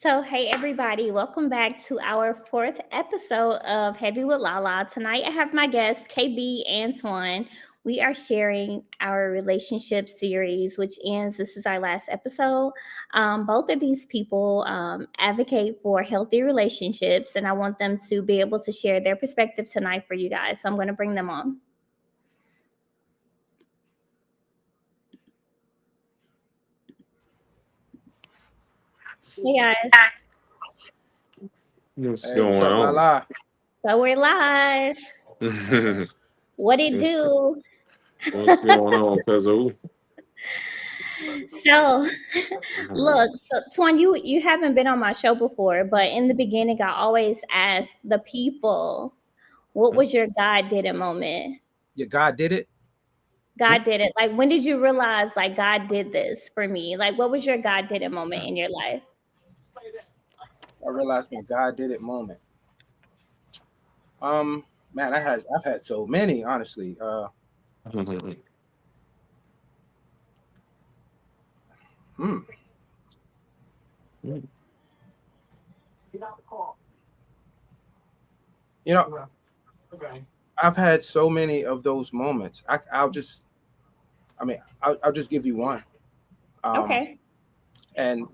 So, hey everybody, welcome back to our fourth episode of Heavy with Lala. Tonight I have my guests, KB and Swan. We are sharing our relationship series, which ends. This is our last episode. Both of these people advocate for healthy relationships, and I want them to be able to share their perspective tonight for you guys. So, I'm going to bring them on. Hey guys. What's Hey, going what's up, on? Lala? So, we're live. What it What's do? what's going on, Pezo? So, look, so Twan, you haven't been on my show before, but in the beginning, I always ask the people, what was your God did it moment? Your God did it? God did it. Like, when did you realize, like, God did this for me? Like, what was your God did it moment in your life? I realized my God did it moment. Man, I've had so many, honestly. Hmm. You know, I've had so many of those moments. I'll just give you one. Okay. And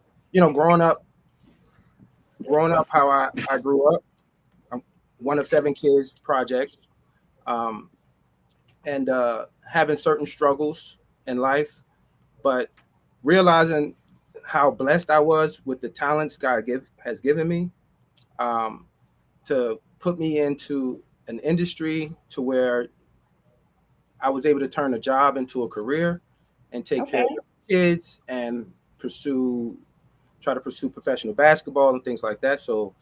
growing up how I grew up. I'm one of seven kids projects. Um, and having certain struggles in life, but realizing how blessed I was with the talents has given me, um, to put me into an industry to where I was able to turn a job into a career and take care Okay. of kids and try to pursue professional basketball and things like that. So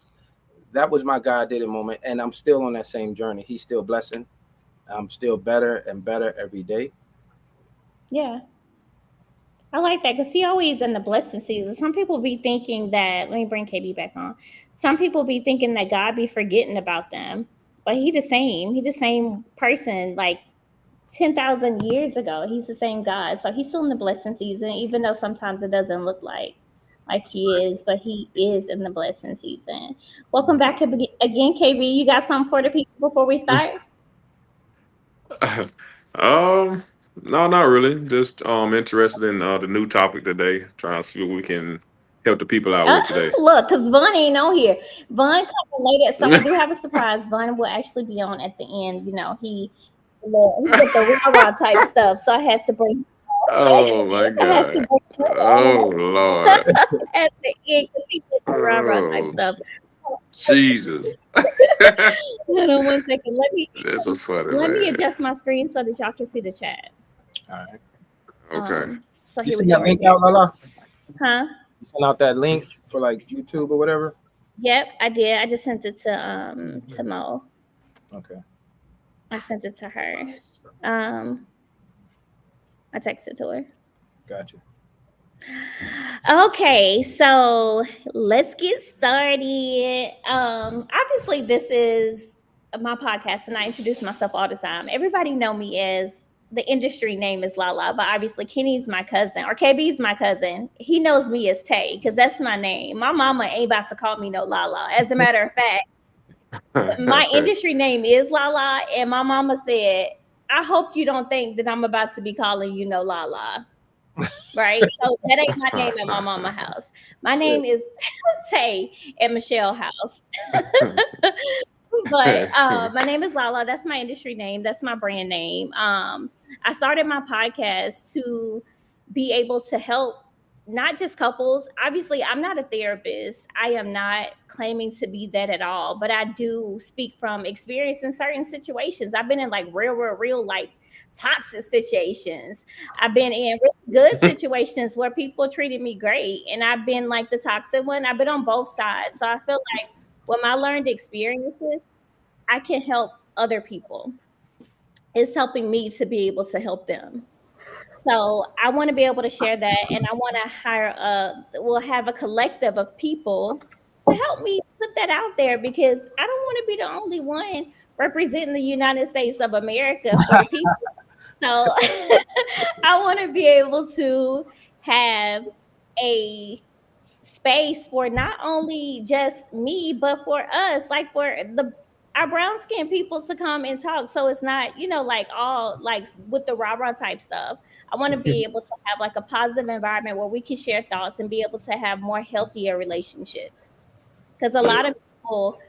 that was my God did it moment, and I'm still on that same journey. He's still blessing. I'm still better and better every day. Yeah. I like that because he always in the blessing season. Some people be thinking that, let me bring KB back on. Some people be thinking that God be forgetting about them, but he the same. He the same person like 10,000 years ago. He's the same God. So he's still in the blessing season, even though sometimes it doesn't look like he is, but he is in the blessing season. Welcome back again, KB. You got something for the people before we start? um, no, not really. Just interested in the new topic today. Trying to see what we can help the people out with today. Look, because Vaughn ain't on here. Vaughn coming later, so I do have a surprise. Vaughn will actually be on at the end. You know, he with the rah type stuff, so I had to bring. Oh my I had to God. bring him Oh on Lord. at the end because he with the rah type Oh stuff. Jesus. Hold on one second. That's a funny Let me man. adjust my screen so that y'all can see the chat. All right. Okay. So You here we send go that right link here. out, Lala? Huh? You send out that link for like YouTube or whatever? Yep, I did. I just sent it to Mo. Okay. I sent it to her. Um, I texted to her. Gotcha. Okay, so let's get started. Obviously, this is my podcast, and I introduce myself all the time. Everybody know me as the industry name is Lala, but obviously Kenny's my cousin, or KB's my cousin. He knows me as Tay because that's my name. My mama ain't about to call me no Lala. As a matter of fact, my industry name is Lala, and my mama said, "I hope you don't think that I'm about to be calling you no Lala." Right? So that ain't my name at my mama house. My Yeah. name is Tay at Michelle house. But my name is Lala. That's my industry name. That's my brand name. I started my podcast to be able to help not just couples. Obviously, I'm not a therapist. I am not claiming to be that at all, but I do speak from experience in certain situations. I've been in like real like toxic situations. I've been in really good situations where people treated me great, and I've been like the toxic one. I've been on both sides. So I feel like with my learned experiences, I can help other people. It's helping me to be able to help them. So I want to be able to share that, and I want to we'll have a collective of people to help me put that out there because I don't want to be the only one representing the United States of America for the people. So I want to be able to have a space for not only just me, but for us, like for our brown skinned people to come and talk. So it's not, like all like with the rah-rah type stuff. I want to be able to have like a positive environment where we can share thoughts and be able to have more healthier relationships. Because a lot of people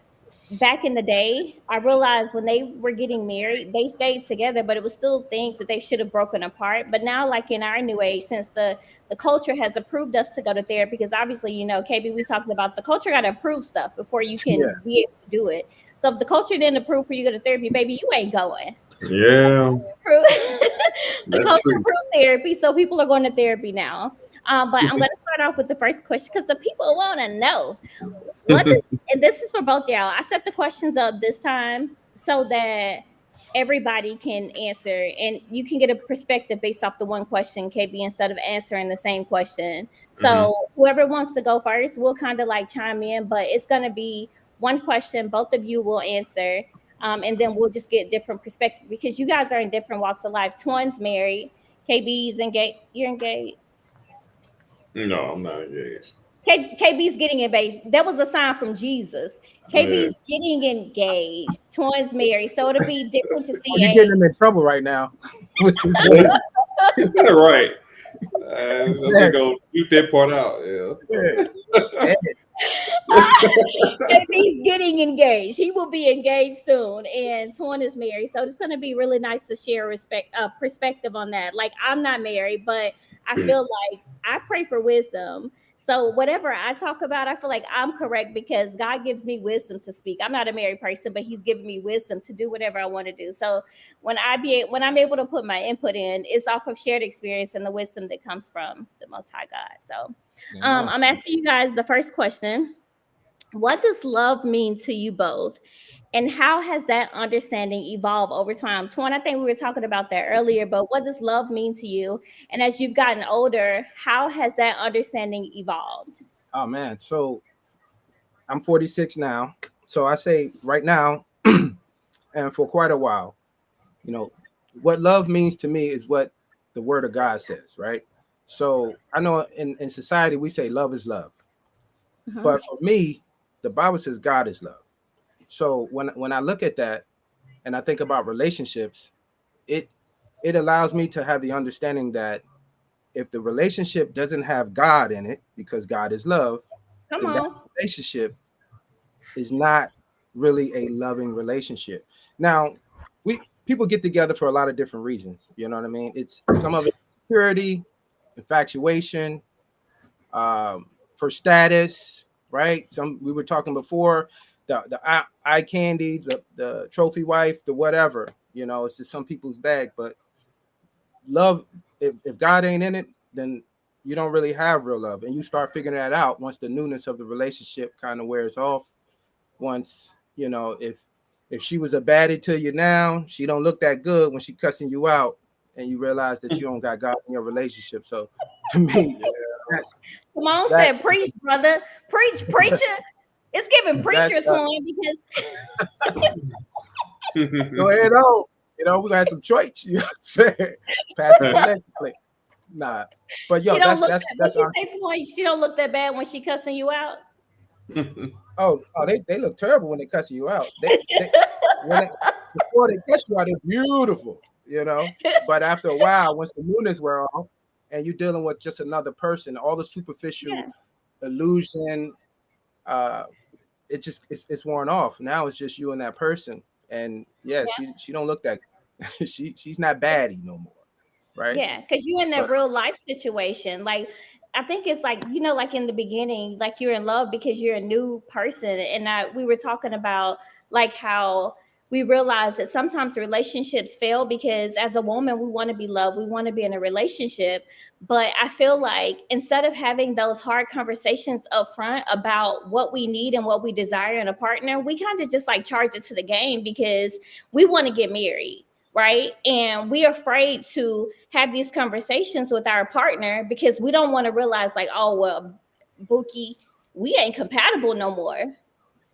back in the day, I realized when they were getting married, they stayed together, but it was still things that they should have broken apart. But now, like in our new age, since the culture has approved us to go to therapy, because obviously, KB, we talking about the culture got to approve stuff before you can be able to do it. So if the culture didn't approve for you to go to therapy, baby, you ain't going. Yeah, the culture approved therapy, so people are going to therapy now. But I'm going to start off with the first question because the people want to know and this is for both y'all. I set the questions up this time so that everybody can answer and you can get a perspective based off the one question, KB, instead of answering the same question. So whoever wants to go first, we'll kind of like chime in, but it's going to be one question. Both of you will answer. And then we'll just get different perspective because you guys are in different walks of life. Twins married. KB's engaged. You're engaged? No, I'm not engaged. KB's getting engaged. That was a sign from Jesus. KB's getting engaged. Twins married. So it'll be different to see. You're getting him in trouble right now. Right. I'm gonna go keep that part out. KB's getting engaged. He will be engaged soon, and Twan is married. So it's going to be really nice to share perspective on that. Like, I'm not married, but I feel like I pray for wisdom. So whatever I talk about, I feel like I'm correct because God gives me wisdom to speak. I'm not a married person, but He's giving me wisdom to do whatever I want to do. So when I'm able to put my input in, it's off of shared experience and the wisdom that comes from the Most High God. So I'm asking you guys the first question. What does love mean to you both? And how has that understanding evolved over time? Twan, I think we were talking about that earlier, but what does love mean to you? And as you've gotten older, how has that understanding evolved? Oh, man. So I'm 46 now. So I say right now, and for quite a while, what love means to me is what the Word of God says, right? So I know in society, we say love is love. But for me, the Bible says God is love. So when I look at that and I think about relationships, it allows me to have the understanding that if the relationship doesn't have God in it, because God is love, then that relationship is not really a loving relationship. Now, people get together for a lot of different reasons. You know what I mean? It's some of it purity, infatuation, for status, right? We were talking before, the eye candy, the trophy wife, the whatever, it's just some people's bag. But love, if God ain't in it, then you don't really have real love. And you start figuring that out once the newness of the relationship kind of wears off. Once, if she was a baddie to you now, she don't look that good when she cussing you out and you realize that you don't got God in your relationship. So to me, come on, said preach, brother. Preach, preacher. It's giving preacher Twan because go ahead on. We're gonna have some choice, Pastor Alexis. Nah. But yo, that's she don't look that bad when she cussing you out. They look terrible when they cussing you out. Before they cuss you out, they're beautiful, But after a while, once the newness wear off, and you're dealing with just another person, all the superficial illusion, it's worn off. Now it's just you and that person, and she don't look that. she's not baddie no more, right? Yeah, because you're in that real life situation. Like, I think it's like, like in the beginning, like you're in love because you're a new person, and we were talking about like how we realize that sometimes relationships fail because as a woman, we want to be loved. We want to be in a relationship. But I feel like instead of having those hard conversations up front about what we need and what we desire in a partner, we kind of just like charge it to the game because we want to get married, right? And we're afraid to have these conversations with our partner because we don't want to realize like, oh, well, Bookie, we ain't compatible no more.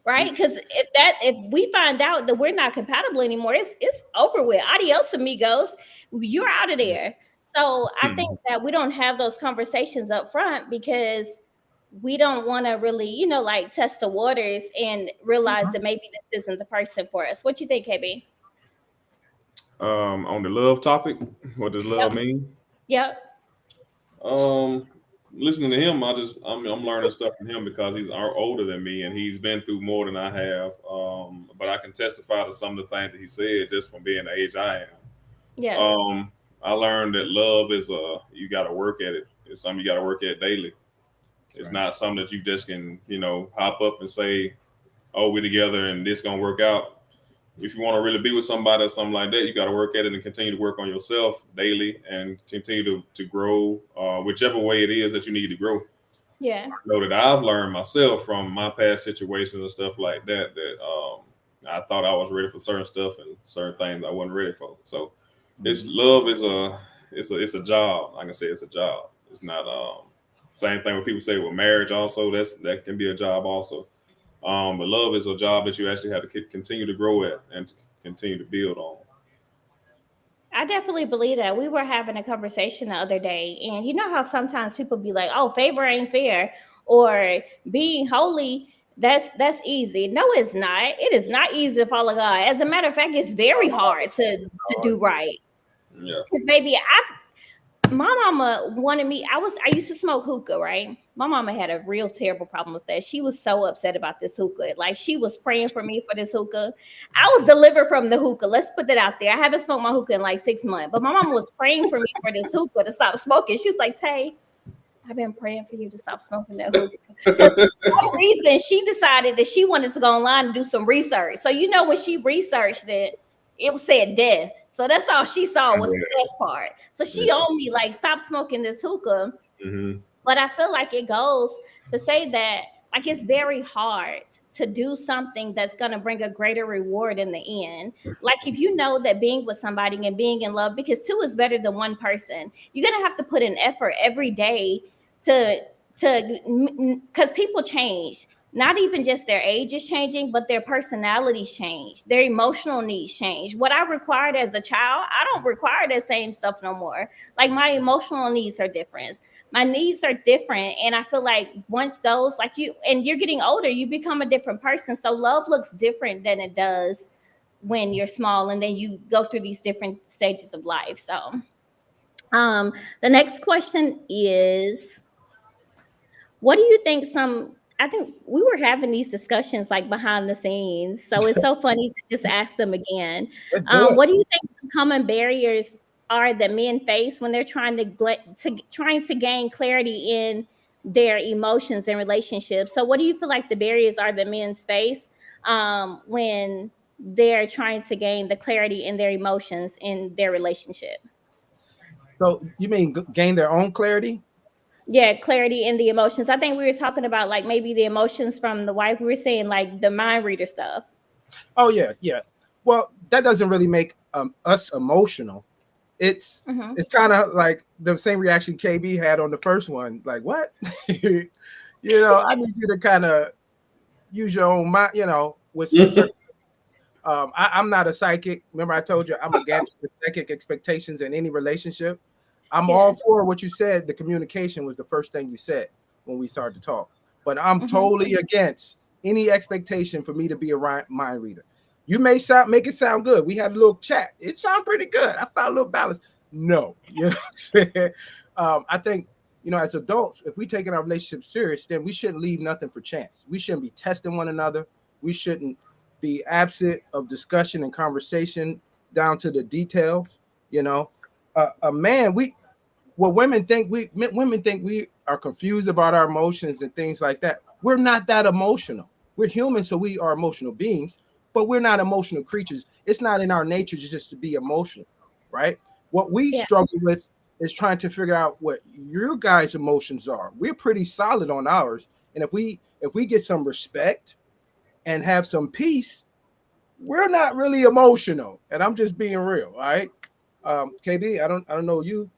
Right? Because if we find out that we're not compatible anymore, it's over with. Adios, amigos. You're out of there. So I think that we don't have those conversations up front because we don't want to really, you know, like test the waters and realize that maybe this isn't the person for us. What you think, KB? On the love topic, what does love Yep. mean? Yep. Um, Listening to him, I'm learning stuff from him because he's older than me and he's been through more than I have. But I can testify to some of the things that he said just from being the age I am. Yeah. I learned that love is you got to work at it. It's something you got to work at daily. It's not something that you just can, hop up and say, "Oh, we're together and this gonna work out." If you want to really be with somebody or something like that, you got to work at it and continue to work on yourself daily and continue to grow, whichever way it is that you need to grow. Yeah. I know that I've learned myself from my past situations and stuff like that I thought I was ready for certain stuff and certain things I wasn't ready for. So it's love is it's a job. Like I say, it's a job. It's not same thing when people say with marriage also, that can be a job also. But love is a job that you actually have to continue to grow at and to continue to build on. I definitely believe that. We were having a conversation the other day, and you know how sometimes people be like, "Oh, favor ain't fair," or being holy, that's easy. No, it's not. It is not easy to follow God. As a matter of fact, it's very hard to do right. Yeah. Because baby, my mama wanted me. I used to smoke hookah, right? My mama had a real terrible problem with that. She was so upset about this hookah. Like, she was praying for me for this hookah. I was delivered from the hookah. Let's put that out there. I haven't smoked my hookah in like 6 months, but my mama was praying for me for this hookah to stop smoking. She was like, "Tay, I've been praying for you to stop smoking that hookah." For some reason, she decided that she wanted to go online and do some research. So when she researched it, it said death. So that's all she saw was the death part. So she owed me, like, stop smoking this hookah. Mm-hmm. But I feel like it goes to say that, like, it's very hard to do something that's going to bring a greater reward in the end. Like, if you know that being with somebody and being in love, because two is better than one person, you're going to have to put in effort every day because people change. Not even just their age is changing, but their personalities change. Their emotional needs change. What I required as a child, I don't require that same stuff no more. Like, my emotional needs are different. My needs are different. And I feel like once those, like, you're getting older, you become a different person. So love looks different than it does when you're small, and then you go through these different stages of life. So the next question is, what do you think I think we were having these discussions like behind the scenes, so it's so funny to just ask them again. What do you think some common barriers are that men face when they're trying to gain clarity in their emotions and relationships? So what do you feel like the barriers are that men face when they're trying to gain the clarity in their emotions in their relationship? So you mean gain their own clarity? Yeah, clarity in the emotions. I think we were talking about, like, maybe the emotions from the wife. We were saying, like, the mind reader stuff. Oh yeah. Well, that doesn't really make us emotional. It's kind of like the same reaction KB had on the first one. Like, what? I need you to kind of use your own mind. I'm not a psychic. Remember, I told you I'm against the psychic expectations in any relationship. I'm all for what you said. The communication was the first thing you said when we started to talk. But I'm totally against any expectation for me to be a mind reader. You may make it sound good. We had a little chat. It sounded pretty good. I found a little balance. No, you know what I'm saying? I think, as adults, if we taking our relationship serious, then we shouldn't leave nothing for chance. We shouldn't be testing one another. We shouldn't be absent of discussion and conversation down to the details. A man, women think we are confused about our emotions and things like that. We're not that emotional. We're human, so we are emotional beings, but we're not emotional creatures. It's not in our nature just to be emotional, right? What we struggle with is trying to figure out what your guys' emotions are. We're pretty solid on ours, and if we get some respect and have some peace, we're not really emotional. And I'm just being real, all right? KB, I don't know you.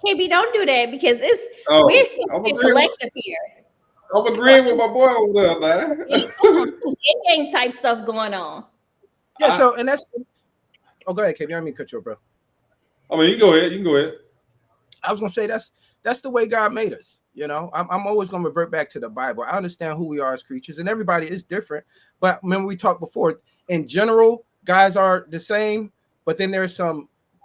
KB, don't do that, because we're supposed to be collective here. I'm agreeing with my boy over there, man. Gang type stuff going on. Yeah, so and that's. Oh, go ahead, KB. I didn't mean to cut you off, bro. I mean, you can go ahead. I was gonna say that's the way God made us. You know, I'm always going to revert back to the Bible. I understand who we are as creatures, and everybody is different. But remember, we talked before, in general, guys are the same, but then there's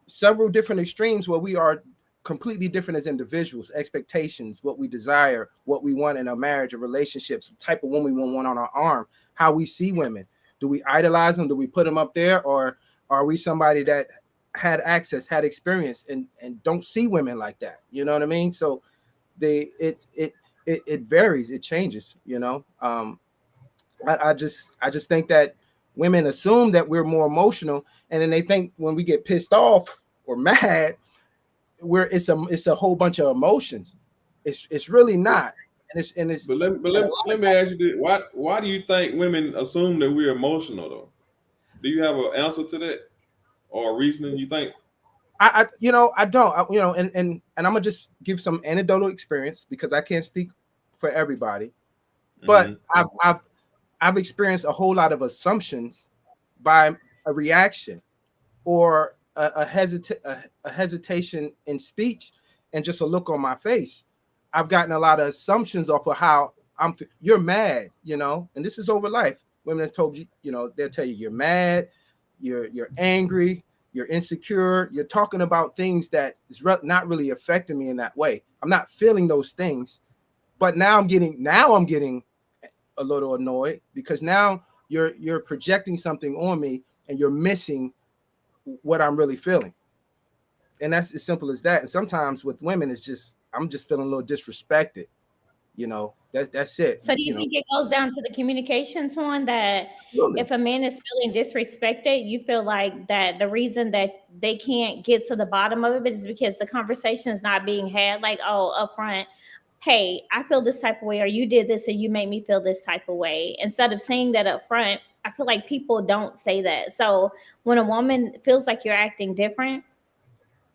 several different extremes where we are completely different as individuals, expectations, what we desire, what we want in a marriage or relationships, the type of woman we want on our arm, how we see women. Do we idolize them? Do we put them up there? Or are we somebody that had access, had experience, and don't see women like that? You know what I mean? So it varies, it changes, you know. I just think that women assume that we're more emotional, and then they think when we get pissed off or mad, it's a whole bunch of emotions. It's really not. And it's But let me ask you this. Why do you think women assume that we're emotional though? Do you have an answer to that or a reasoning you think? I don't, and I'm gonna just give some anecdotal experience because I can't speak for everybody, but I've experienced a whole lot of assumptions by a reaction or a hesitation in speech and just a look on my face. I've gotten a lot of assumptions off of how you're mad, and this is over life. Women have told you, they'll tell you you're mad, you're angry, you're insecure, you're talking about things that is not really affecting me in that way. I'm not feeling those things, but now I'm getting a little annoyed because now you're projecting something on me and you're missing what I'm really feeling. And that's as simple as that. And sometimes with women, it's just I'm just feeling a little disrespected. That's it. So do you think it goes down to the communications one that Absolutely. if a man is feeling disrespected, you feel like that the reason that they can't get to the bottom of it is because the conversation is not being had, like, oh, up front, hey, I feel this type of way, or you did this and you made me feel this type of way. Instead of saying that up front, I feel like people don't say that. So when a woman feels like you're acting different,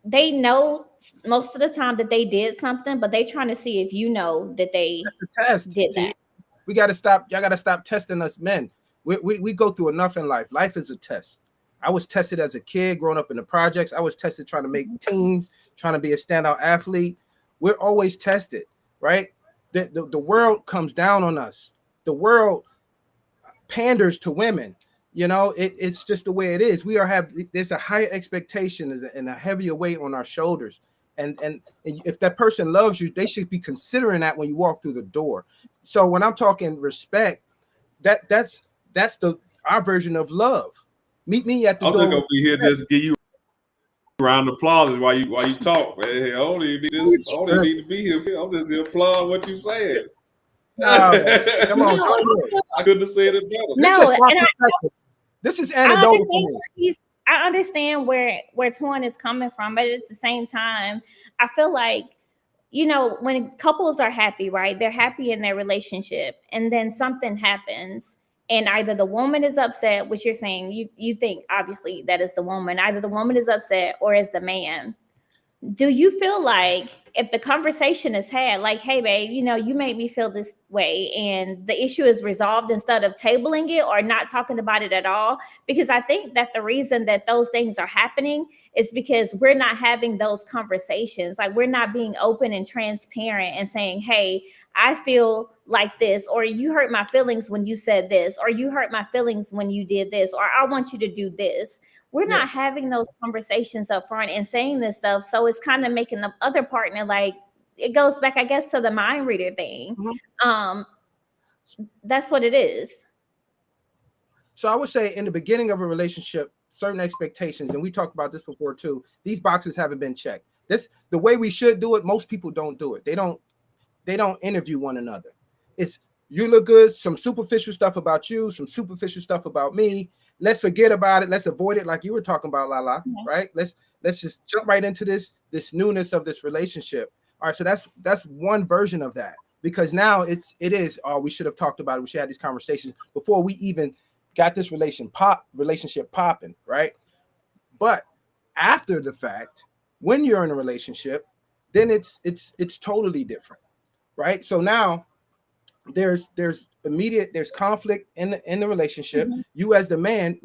they know most of the time that they did something, but they trying to see if you know that they did that. We got to stop. Y'all got to stop testing us men. We go through enough in life. Life is a test. I was tested as a kid growing up in the projects. I was tested trying to make teams, trying to be a standout athlete. We're always tested, right? The world comes down on us. The world panders to women. It's just the way it is. There's a higher expectation and a heavier weight on our shoulders. And if that person loves you, they should be considering that when you walk through the door. So when I'm talking respect, that's our version of love. Meet me at the door. I'm just gonna be here just give you a round of applause while you talk, man. I don't even need to be here. I'm just here applaud what you saying. Come on, I couldn't have said it better. No, this is anecdotal for me. I understand where Twan is coming from, but at the same time, I feel like, when couples are happy, right? They're happy in their relationship, and then something happens, and either the woman is upset, which you're saying you think obviously that is the woman, either the woman is upset or is the man. Do you feel like if the conversation is had, like, hey, babe, you made me feel this way, and the issue is resolved instead of tabling it or not talking about it at all? Because I think that the reason that those things are happening is because we're not having those conversations. Like, we're not being open and transparent and saying, hey, I feel like this, or you hurt my feelings when you said this, or you hurt my feelings when you did this, or I want you to do this. We're not having those conversations up front and saying this stuff. So it's kind of making the other partner, like, it goes back, I guess, to the mind reader thing. That's what it is. So I would say in the beginning of a relationship, certain expectations, and we talked about this before too, these boxes haven't been checked. The way we should do it, most people don't do it. They don't interview one another. It's you look good, some superficial stuff about you, some superficial stuff about me. Let's forget about it. Let's avoid it, like you were talking about, Lala. Right? Let's just jump right into this newness of this relationship. All right, so that's one version of that, because now it is. Oh, we should have talked about it. We should have these conversations before we even got this relationship popping, right? But after the fact, when you're in a relationship, then it's totally different, right? So now there's conflict in the relationship. You as the man,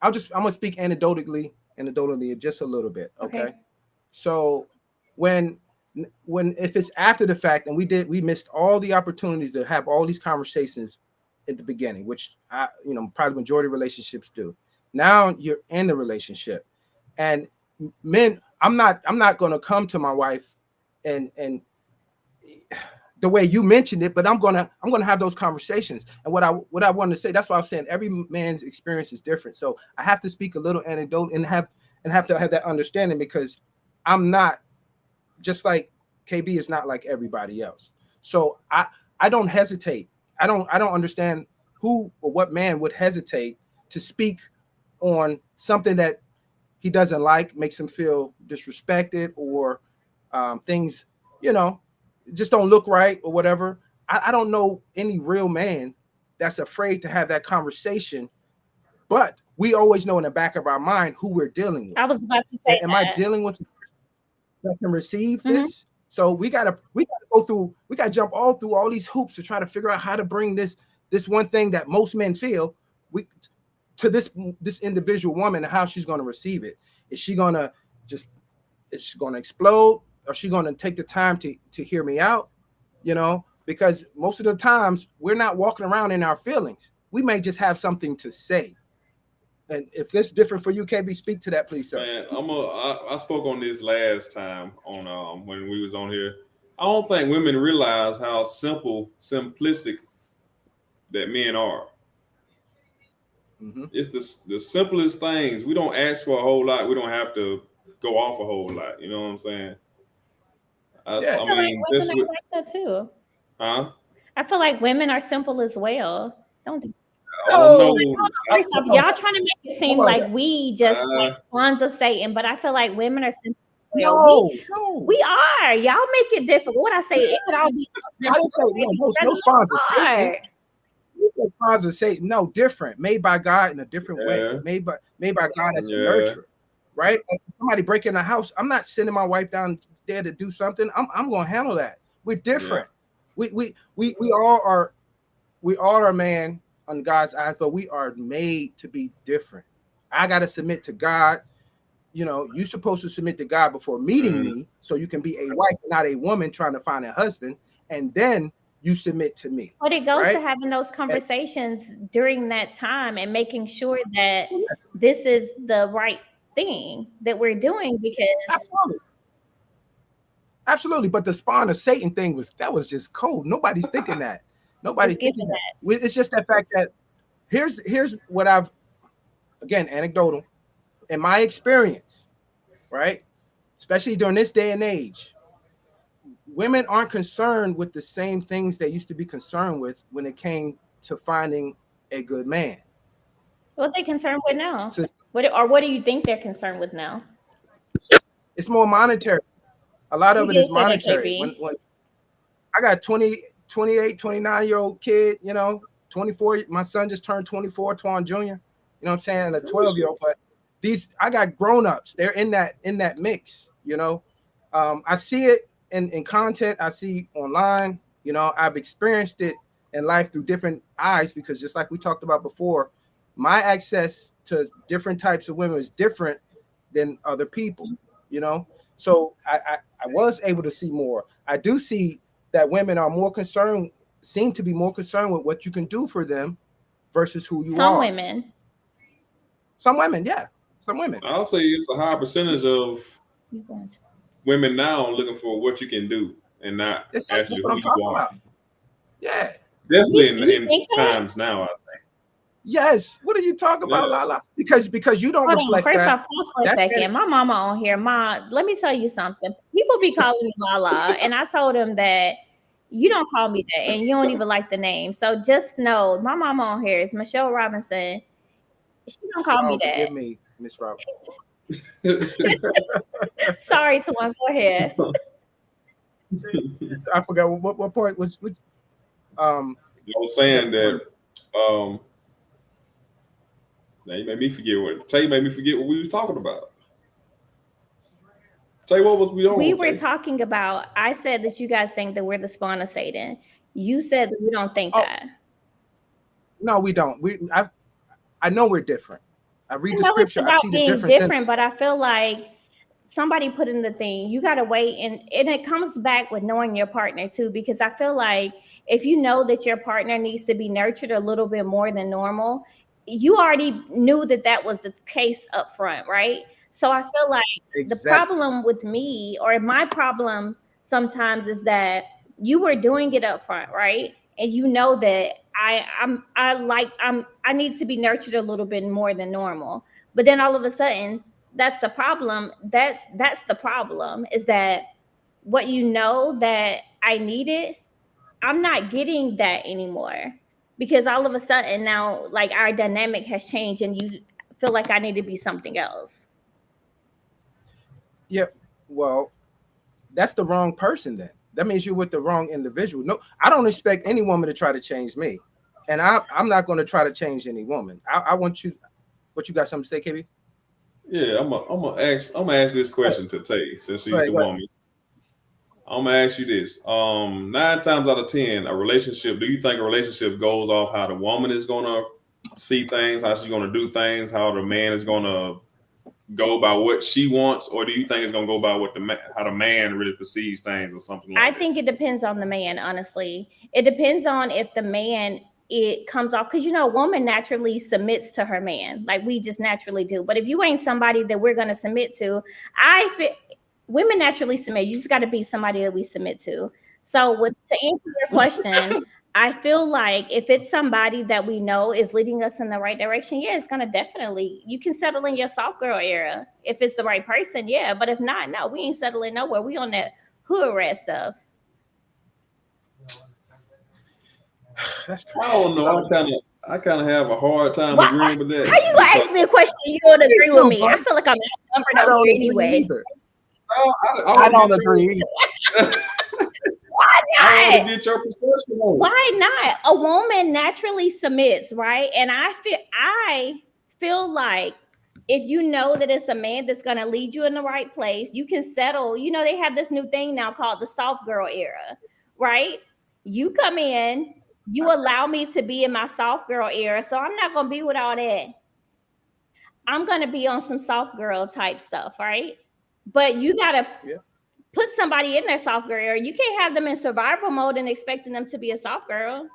I'm gonna speak anecdotally just a little bit, okay? So when if it's after the fact and we missed all the opportunities to have all these conversations at the beginning, which probably majority of relationships do. Now you're in the relationship, and men, I'm not going to come to my wife and the way you mentioned it, but I'm gonna have those conversations. And what I want to say, that's why I'm saying every man's experience is different. So I have to speak a little anecdote and have to have that understanding, because I'm not just like KB is not like everybody else. So I don't hesitate. I don't understand who or what man would hesitate to speak on something that he doesn't like, makes him feel disrespected, or things, just don't look right or whatever. I don't know any real man that's afraid to have that conversation, but we always know in the back of our mind who we're dealing with. I was about to say, am I dealing with that can receive this? So we gotta jump all through all these hoops to try to figure out how to bring this one thing that most men feel to this individual woman, and how she's going to receive it. Is she going to explode, or is she going to take the time to hear me out? Because most of the times we're not walking around in our feelings. We may just have something to say. And if it's different for you, KB, speak to that, please, sir. Man, I spoke on this last time on when we was on here. I don't think women realize how simplistic that men are. It's the simplest things. We don't ask for a whole lot. We don't have to go off a whole lot. You know what I'm saying? I mean, women are like that too. Huh? I feel like women are simple as well. Don't they? First off, y'all trying to make it seem like we just like spawns of Satan, but I feel like women are simple. No, we are. Y'all make it difficult. What I say, it could all be. I didn't say no spawns of Satan. Spawns of Satan, no, different, made by God in a different way, made by God as a nurturer, right? Like somebody breaking the house, I'm not sending my wife down there to do something. I'm gonna handle that. We're different. We all are man on God's eyes, but we are made to be different. I gotta submit to God. You're supposed to submit to God before meeting me, so you can be a wife, not a woman trying to find a husband, and then you submit to me. But it goes to having those conversations during that time and making sure that this is the right thing that we're doing, because absolutely. But the spawn of Satan thing was just cold. Nobody's thinking that. Nobody's thinking that. It's just that fact that here's what I've, again, anecdotal, in my experience, right? Especially during this day and age, women aren't concerned with the same things they used to be concerned with when it came to finding a good man. What are they concerned with now? What do you think they're concerned with now? It's more monetary. A lot of it is monetary. When I got 28, 29-year-old kid, 24, my son just turned 24, Twan Jr., you know what I'm saying, and a 12-year-old, but I got grown-ups. They're in that mix, I see it in content, I see online, I've experienced it in life through different eyes, because just like we talked about before, my access to different types of women is different than other people, so I was able to see more. I do see that women are seem to be more concerned with what you can do for them versus who you are. Some women, yeah. Some women. I'll say it's a high percentage of women now looking for what you can do and not actually who you are. About. Yeah. Definitely in times now, I think. Yes. What are you talking about, Lala? Because you don't reflect First that. off, pause for a second. My mama on here. Let me tell you something. People be calling me Lala, and I told them that you don't call me that, and you don't even like the name. So just know, my mama on here is Michelle Robinson. She don't call me that. Forgive me, Miss Robinson. Sorry, Tawan. Go ahead. I forgot what point was. I was saying that. Now you made me forget what we were talking about. Tell you what was we on. We were talking about. I said that you guys think that we're the spawn of Satan. You said that we don't think that. No, we don't. I know we're different. I read the scripture. I see the difference. But I feel like somebody put in the thing, you got to wait. And it comes back with knowing your partner too, because I feel like if you know that your partner needs to be nurtured a little bit more than normal, you already knew that that was the case up front, right? So I feel like the problem with me, or my problem sometimes, is that you were doing it up front, right? And you know that I need to be nurtured a little bit more than normal. But then all of a sudden, that's the problem. That's the problem, is that what you know that I needed, I'm not getting that anymore, because all of a sudden now, like, our dynamic has changed and you feel like I need to be something else. Yeah, well, that's the wrong person then. That means you're with the wrong individual. No, I don't expect any woman to try to change me. And I'm not going to try to change any woman. I want you, what you got something to say, KB? Yeah, I'm gonna ask this question to Tay, since she's the woman. I'm gonna ask you this. 9 times out of 10, a relationship, do you think a relationship goes off how the woman is gonna see things, how she's gonna do things, how the man is gonna go by what she wants, or do you think it's gonna go by what how the man really perceives things, or something like that? I think it depends on the man, honestly. It depends on if the man, it comes off, because, you know, a woman naturally submits to her man, like we just naturally do. But if you ain't somebody that we're going to submit to, women naturally submit. You just got to be somebody that we submit to. So to answer your question, I feel like if it's somebody that we know is leading us in the right direction, yeah, it's going to definitely, you can settle in your soft girl era if it's the right person, yeah. But if not, no, we ain't settling nowhere. We on that hood rat stuff. That's crazy. I don't know. I kind of have a hard time agreeing with that. How you gonna ask me a question you don't agree with me? I feel like I'm outnumbered anyway. Either. I don't agree. Why not? I want to get your perspective on it. Why not? A woman naturally submits, right? And I feel like if you know that it's a man that's going to lead you in the right place, you can settle. You know, they have this new thing now called the soft girl era, right? You come in, you allow me to be in my soft girl era, so I'm not going to be with all that. I'm going to be on some soft girl type stuff, right? But you got to put somebody in their soft girl era. You can't have them in survival mode and expecting them to be a soft girl.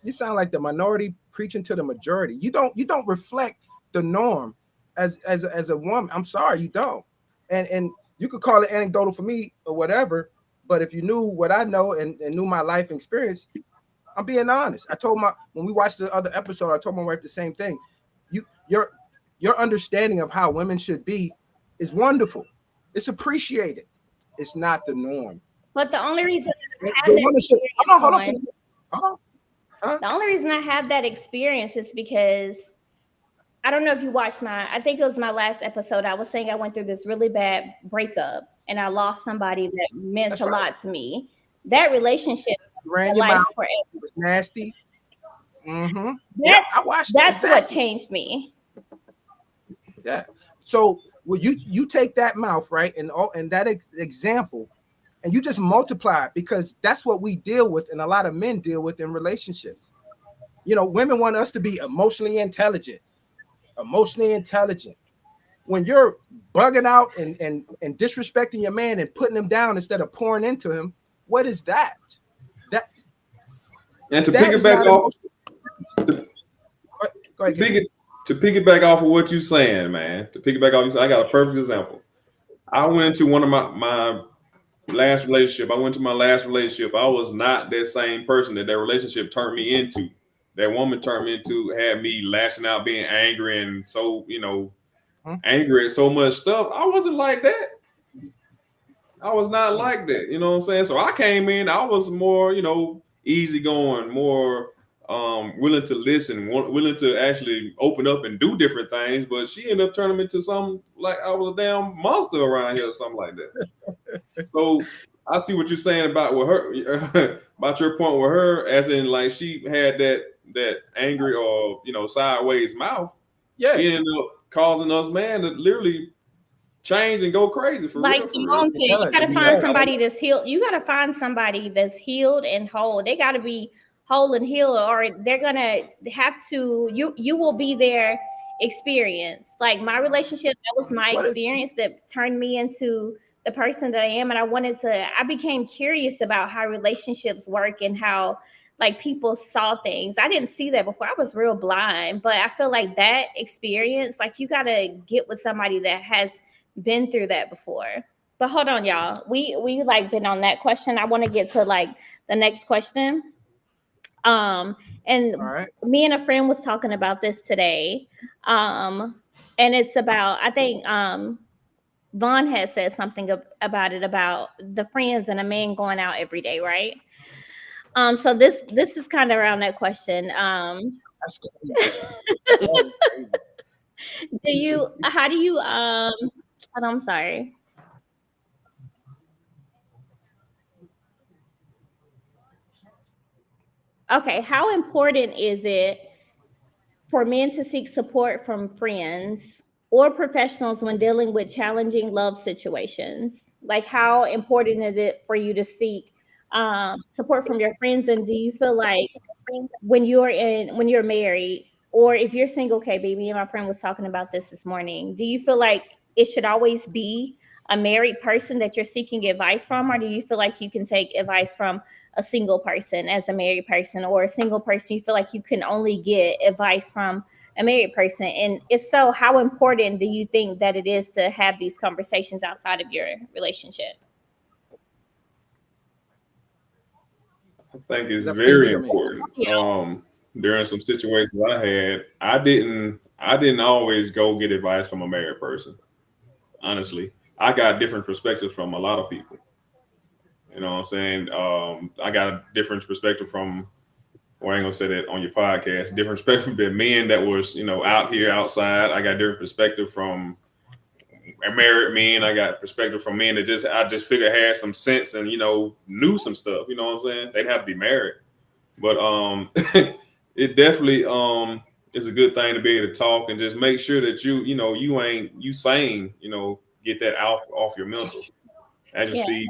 You sound like the minority preaching to the majority. You don't reflect the norm as a woman. I'm sorry, you don't. And you could call it anecdotal for me or whatever, but if you knew what I know and knew my life experience, I'm being honest. When we watched the other episode, I told my wife the same thing. Your understanding of how women should be is wonderful. It's appreciated. It's not the norm. But the only reason the only reason I have that experience is because, I don't know if you watched I think it was my last episode. I was saying I went through this really bad breakup and I lost somebody that meant a lot to me. That relationship ran your mouth. It was nasty. Mm-hmm. I watched that's what changed me. Yeah. So you take that mouth, right, and that example, and you just multiply it, because that's what we deal with, and a lot of men deal with in relationships. You know, women want us to be emotionally intelligent. When you're bugging out and disrespecting your man and putting him down instead of pouring into him, what is that? And to piggyback off, to piggyback off of what you're saying, man. To piggyback off, I got a perfect example. I went into one of my last relationship. I was not that same person that relationship turned me into. That woman turned me into, had me lashing out, being angry, and so, angry at so much stuff. I wasn't like that. I was not like that. You know what I'm saying? So I came in, I was more, easygoing, more willing to listen, willing to actually open up and do different things. But she ended up turning me into something like I was a damn monster around here or something like that. So I see what you're saying about with her, about your point with her, as in, like, she had that angry or sideways mouth. Yeah, it ended up causing us, man, to literally change and go crazy for like real. Simone said, you gotta find somebody that's healed. You gotta find somebody that's healed and whole. They gotta be whole and healed, or they're gonna have to. You will be there experience. Like my relationship, that was my What is experience that turned me into the person that I am. And I became curious about how relationships work and how like people saw things. I didn't see that before. I was real blind, but I feel like that experience, like you got to get with somebody that has been through that before. But hold on, y'all. We like been on that question. I want to get to like the next question. And all right? me and a friend was talking about this today. And it's about, I think Vaughn had said something about it, about the friends and a man going out every day, right? So this is kind of around that question. That's crazy. How do you hold on, I'm sorry. Okay, how important is it for men to seek support from friends or professionals when dealing with challenging love situations? Like, how important is it for you to seek support from your friends? And do you feel like when you're married, or if you're single, okay, baby, and my friend was talking about this morning, do you feel like it should always be a married person that you're seeking advice from, or do you feel like you can take advice from a single person as a married person, or a single person you feel like you can only get advice from a married person? And if so, how important do you think that it is to have these conversations outside of your relationship? I think it's Is that for you, very B, or me? important. Yeah. During some situations I had, I didn't always go get advice from a married person. Honestly, I got different perspectives from a lot of people. You know what I'm saying? I got a different perspective from, well, I ain't gonna say that on your podcast. Different perspective than men that was, out here outside. I got different perspective from married men. I got perspective from men that I just figured had some sense and knew some stuff. You know what I'm saying? They'd have to be married, but it definitely is a good thing to be able to talk and just make sure that you sane. Get that off your mental. As you Yeah. see,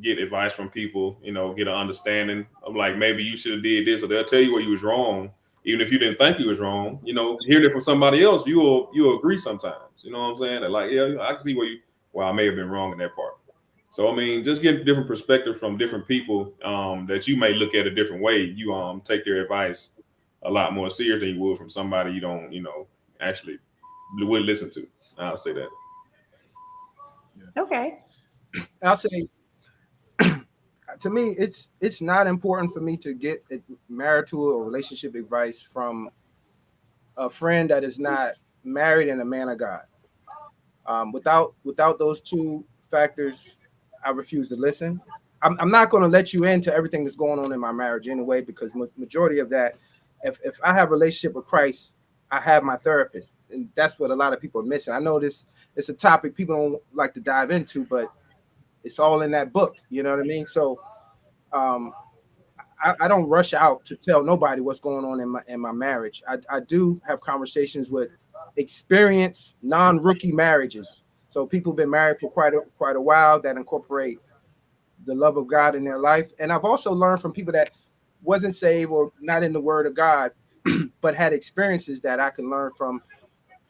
get advice from people, get an understanding of like maybe you should have did this, or they'll tell you where you was wrong, even if you didn't think you was wrong. Hearing it from somebody else, you'll agree sometimes. You know what I'm saying? That like, yeah, I can see where I may have been wrong in that part. So I mean, just get different perspective from different people that you may look at a different way. You take their advice a lot more serious than you would from somebody you don't, actually would listen to. I'll say that. Okay. I'll say, to me, it's not important for me to get marital or relationship advice from a friend that is not married and a man of God. Without those two factors, I refuse to listen. I'm not going to let you into everything that's going on in my marriage anyway, because majority of that, if I have a relationship with Christ, I have my therapist, and that's what a lot of people are missing. I know it's a topic people don't like to dive into, but it's all in that book. You know what I mean? So I don't rush out to tell nobody what's going on in my marriage. I do have conversations with experienced non-rookie marriages. So people have been married for quite a while that incorporate the love of God in their life. And I've also learned from people that wasn't saved or not in the word of God, but had experiences that I can learn from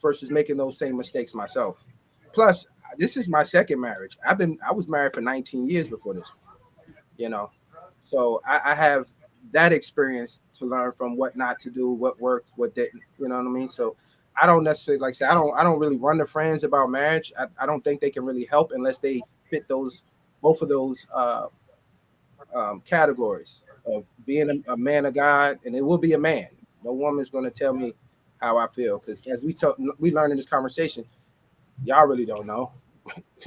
versus making those same mistakes myself. Plus, this is my second marriage. I was married for 19 years before this one, So I have that experience to learn from what not to do, what worked, what didn't. You know what I mean? So I don't necessarily, like I say, I don't really run to friends about marriage. I don't think they can really help unless they fit both of those categories of being a man of God, and it will be a man. No woman's going to tell me how I feel, because as we learn in this conversation, y'all really don't know.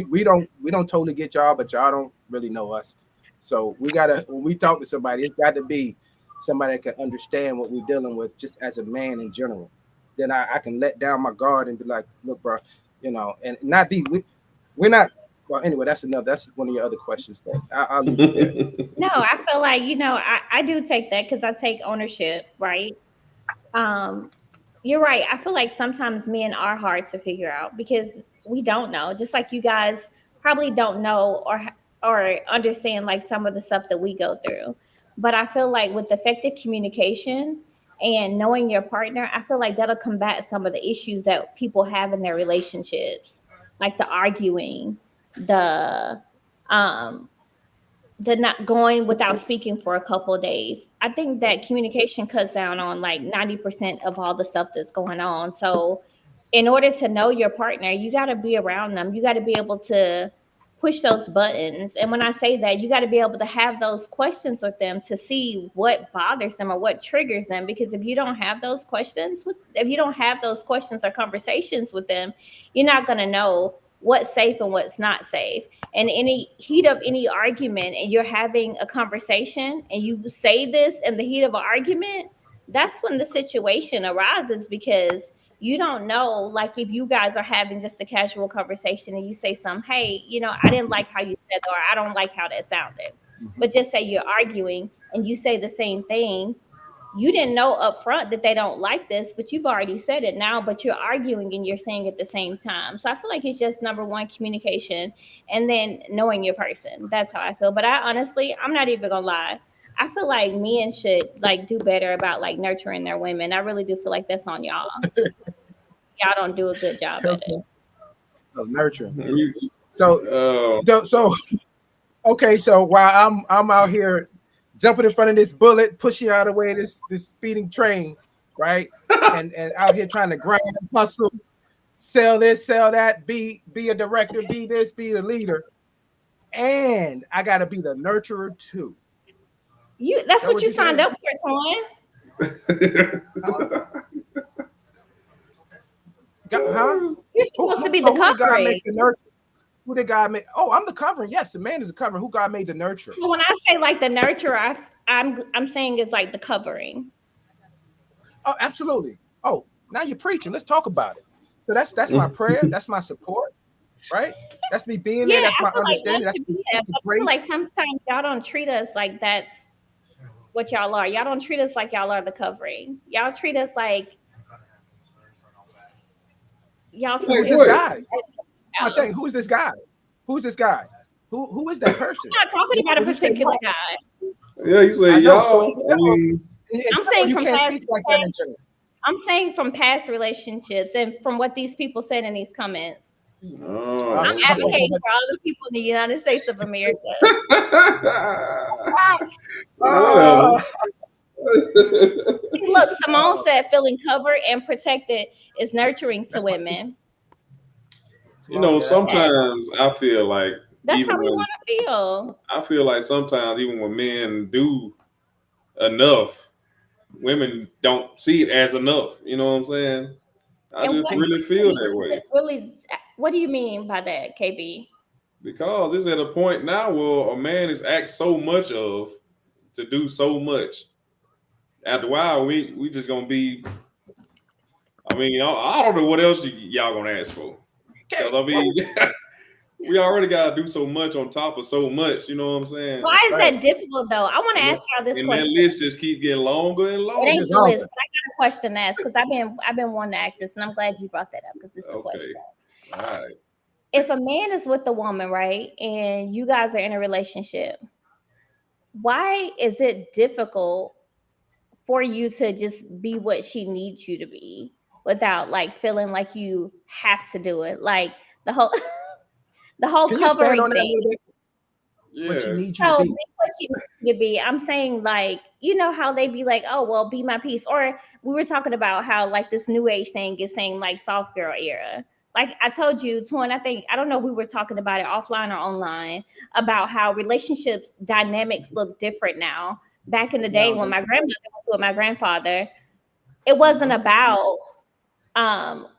we don't totally get y'all, but y'all don't really know us. So when we talk to somebody, it's got to be somebody that can understand what we're dealing with just as a man in general. Then I can let down my guard and be like, look, bro, and not we're not. Well, anyway, that's one of your other questions, but I'll leave it there. No, I feel like, I do take that because I take ownership, right? You're right. I feel like sometimes men are hard to figure out because we don't know. Just like you guys probably don't know or understand like some of the stuff that we go through. But I feel like with effective communication and knowing your partner, I feel like that'll combat some of the issues that people have in their relationships, like the arguing, the um the not going without speaking for a couple of days. I think that communication cuts down on like 90% of all the stuff that's going on. So in order to know your partner, you got to be around them. You got to be able to push those buttons. And when I say that, you got to be able to have those questions with them to see what bothers them or what triggers them. Because if you don't have those questions, if you don't have those questions or conversations with them, you're not going to know what's safe and what's not safe. And any heat of any argument, and you're having a conversation and you say this in the heat of an argument, that's when the situation arises, because you don't know, like if you guys are having just a casual conversation and you say something, hey, I didn't like how you said that, or I don't like how that sounded. But just say you're arguing and you say the same thing. You didn't know up front that they don't like this, but you've already said it now, but you're arguing and you're saying at the same time. So I feel like it's just number one, communication, and then knowing your person. That's how I feel. But I honestly, I'm not even gonna lie, I feel like men should like do better about like nurturing their women. I really do feel like that's on y'all. Y'all don't do a good job at it. So nurturing. So okay, so while I'm out here jumping in front of this bullet, pushing out of the way this speeding train, right? and out here trying to grind, hustle, sell this, sell that, be a director, be this, be the leader. And I gotta be the nurturer too. That's what you signed up for, Twan. Huh? You're supposed to be the covering. Who did God make? Oh, I'm the covering. Yes, the man is the covering. Who God made the nurturer? So when I say like the nurturer, I'm saying is like the covering. Oh, absolutely. Oh, now you're preaching. Let's talk about it. So that's my prayer. That's my support. Right? That's me being there. That's my understanding. Like I feel like sometimes y'all don't treat us like that's what y'all are. Y'all don't treat us like y'all are the covering. Y'all treat us like y'all. Who is this guy? I think, who is this guy? Who's this guy? Who is that person? I'm not talking about a particular guy. Yeah, you say y'all. I'm saying from past. I'm saying from past relationships and from what these people said in these comments. Oh, I'm advocating for all the people in the United States of America. Look, Simone said feeling covered and protected is nurturing to women. Sometimes I feel like that's how we want to feel. I feel like sometimes even when men do enough, women don't see it as enough. You know what I'm saying? I just really feel that way. It's really, what do you mean by that, KB? Because it's at a point now where a man is asked so much of to do so much. After a while, we just gonna be. I mean, I don't know what else y'all gonna ask for. Because I mean, we already gotta do so much on top of so much. You know what I'm saying? Why is that difficult though? I want to ask y'all this question. And that list just keep getting longer and longer. It ain't the list, but I got a question to ask because I've been wanting to ask this, and I'm glad you brought that up because it's the question. All right. If a man is with a woman, right, and you guys are in a relationship, why is it difficult for you to just be what she needs you to be without like feeling like you have to do it? Like the whole covering thing. Yeah. What you need you to be. What you need to be. I'm saying, like, you know how they be like, oh, well, be my piece. Or we were talking about how like this new age thing is saying like soft girl era. Like I told you, Twan, I don't know if we were talking about it offline or online about how relationships dynamics look different now. Back in the day when my grandmother was with my grandfather, it wasn't about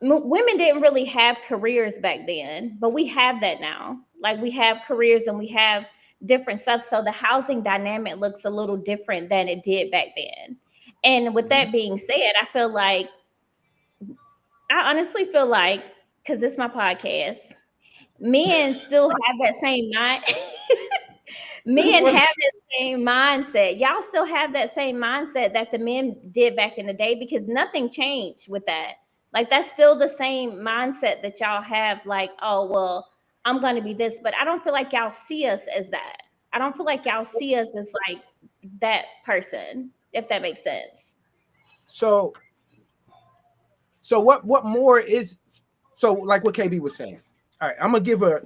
women didn't really have careers back then, but we have that now. Like we have careers and we have different stuff. So the housing dynamic looks a little different than it did back then. And with that being said, I honestly feel like, because it's my podcast, men still have that same mind. Men have that same mindset. Y'all still have that same mindset that the men did back in the day, because nothing changed with that. Like that's still the same mindset that y'all have. Like, oh, well, I'm going to be this, but I don't feel like y'all see us as that. I don't feel like y'all see us as like that person, if that makes sense. So what more is, so like what KB was saying. All right, I'm gonna give a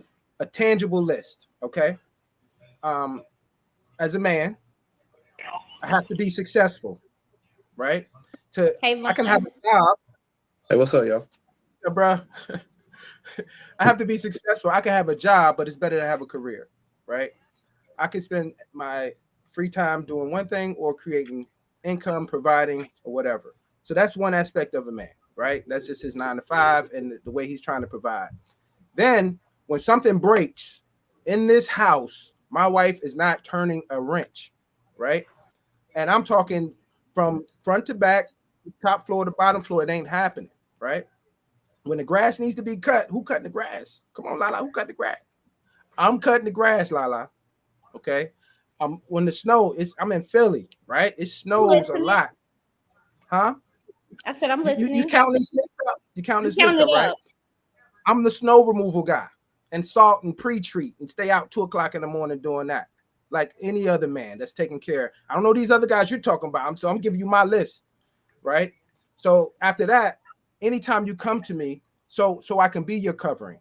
tangible list. Okay. As a man, I have to be successful, right? I can have a job. Hey, what's up, y'all? Yeah, bro. I have to be successful. I can have a job, but it's better to have a career, right? I can spend my free time doing one thing or creating income, providing, or whatever. So that's one aspect of a man, right? That's just his 9 to 5 and the way he's trying to provide. Then when something breaks in this house, my wife is not turning a wrench, right? And I'm talking from front to back, top floor to bottom floor. It ain't happening, right? When the grass needs to be cut, who cutting the grass? Come on, Lala, who cut the grass? I'm cutting the grass, Lala. Okay. When the snow is, I'm in Philly, right? It snows a lot. Huh? I said I'm listening. You count this list up. You count this list up, right? I'm the snow removal guy and salt and pre-treat and stay out 2 o'clock in the morning doing that. Like any other man that's taking care. I don't know these other guys you're talking about. So I'm giving you my list, right? So after that, anytime you come to me, so I can be your covering,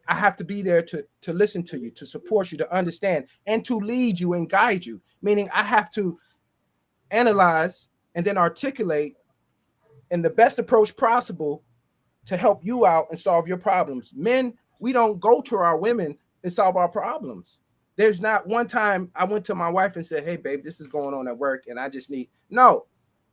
I have to be there to listen to you, to support you, to understand, and to lead you and guide you. Meaning I have to analyze and then articulate in the best approach possible to help you out and solve your problems. Men, we don't go to our women and solve our problems. There's not one time I went to my wife and said, hey, babe, this is going on at work and I just need, no.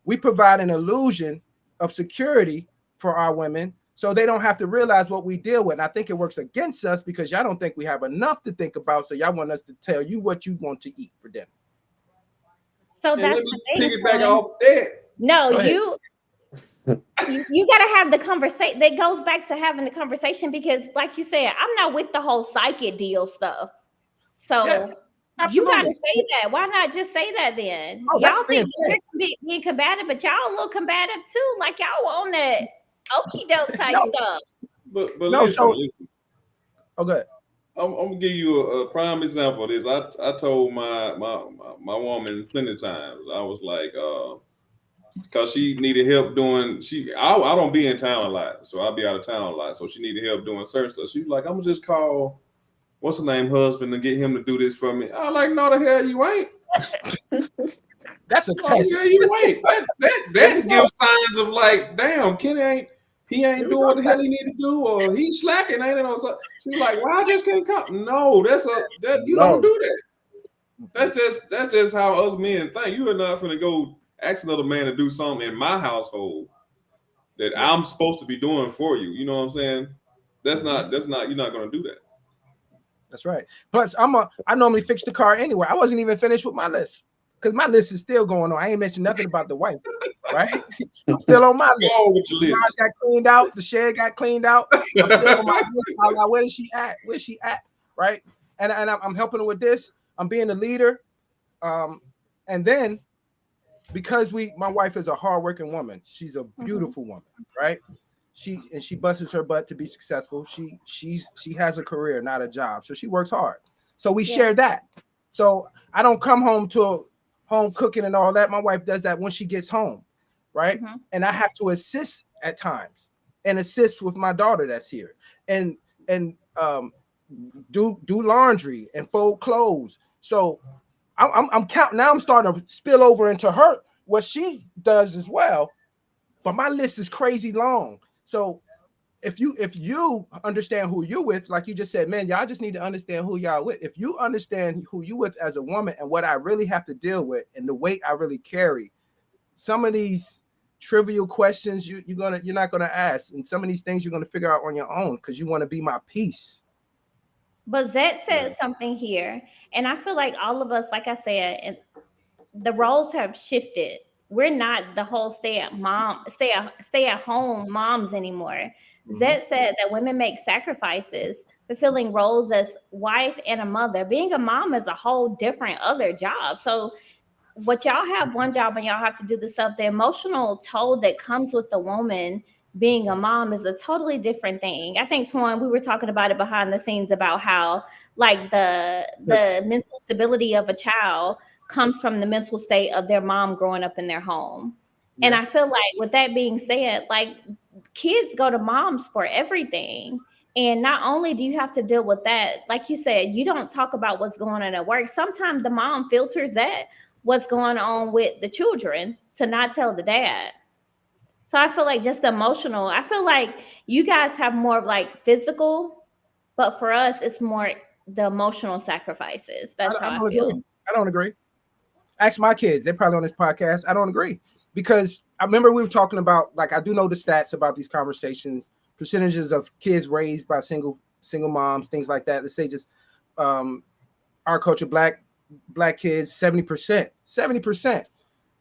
We provide an illusion of security for our women so they don't have to realize what we deal with. And I think it works against us because y'all don't think we have enough to think about. So y'all want us to tell you what you want to eat for dinner. So And that's let me piggyback off that. No, you got to have the conversation. That goes back to having the conversation because, like you said, I'm not with the whole psychic deal stuff. So you got to say that. Why not just say that then? Oh, y'all think you're being combative, but y'all a little combative too. Like y'all were on that okie doke type stuff. But no, listen. Okay. I'm gonna give you a prime example of this. I told my woman plenty of times. I was like, because she needed help doing. I don't be in town a lot, so I'll be out of town a lot. So she needed help doing certain stuff. She was like, I'm gonna just call what's her name husband and get him to do this for me. I was like, no, the hell you ain't. That's a test. Yeah, you ain't. That gives signs of like, damn, Kenny ain't doing what the hell he need to do, or he's slacking, ain't it? Or something. She's like, well, I just can't come. No, you don't do that. That's just how us men think. You are not gonna go ask another man to do something in my household that I'm supposed to be doing for you. You know what I'm saying? That's not. You're not gonna do that. That's right. Plus, I normally fix the car anyway. I wasn't even finished with my list because my list is still going on. I ain't mentioned nothing about the wife, right? I'm still on my list. With your list. The garage got cleaned out. The shed got cleaned out. I'm still on my list. I'm like, where is she at? Where's she at? Right? And I'm helping her with this. I'm being the leader. And then because my wife is a hardworking woman. She's a beautiful woman, right? She busts her butt to be successful. She has a career, not a job. So she works hard. So we share that. So I don't come home to home cooking and all that. My wife does that when she gets home, right? And I have to assist at times and assist with my daughter that's here and do laundry and fold clothes. So I'm counting now. I'm starting to spill over into her what she does as well. But my list is crazy long. So if you understand who you're with, like you just said, man, y'all just need to understand who y'all with. If you understand who you with as a woman and what I really have to deal with and the weight I really carry, some of these trivial questions you're not gonna ask, and some of these things you're gonna figure out on your own because you want to be my peace. But Zed said something here, and I feel like all of us, like I said, and the roles have shifted. We're not the whole stay at home moms anymore. Zed said that women make sacrifices, fulfilling roles as wife and a mother. Being a mom is a whole different other job. So what y'all have one job and y'all have to do the stuff, the emotional toll that comes with the woman being a mom is a totally different thing. I think, Twan, we were talking about it behind the scenes about how like the mental stability of a child comes from the mental state of their mom growing up in their home. And I feel like with that being said, like kids go to moms for everything. And not only do you have to deal with that, like you said, you don't talk about what's going on at work. Sometimes the mom filters that what's going on with the children to not tell the dad. So I feel like just emotional. I feel like you guys have more of like physical, but for us, it's more the emotional sacrifices. That's how I feel. Agree. I don't agree. Ask my kids. They're probably on this podcast. I don't agree. Because I remember we were talking about, like, I do know the stats about these conversations, percentages of kids raised by single moms, things like that. Let's say just our culture, black kids, 70%.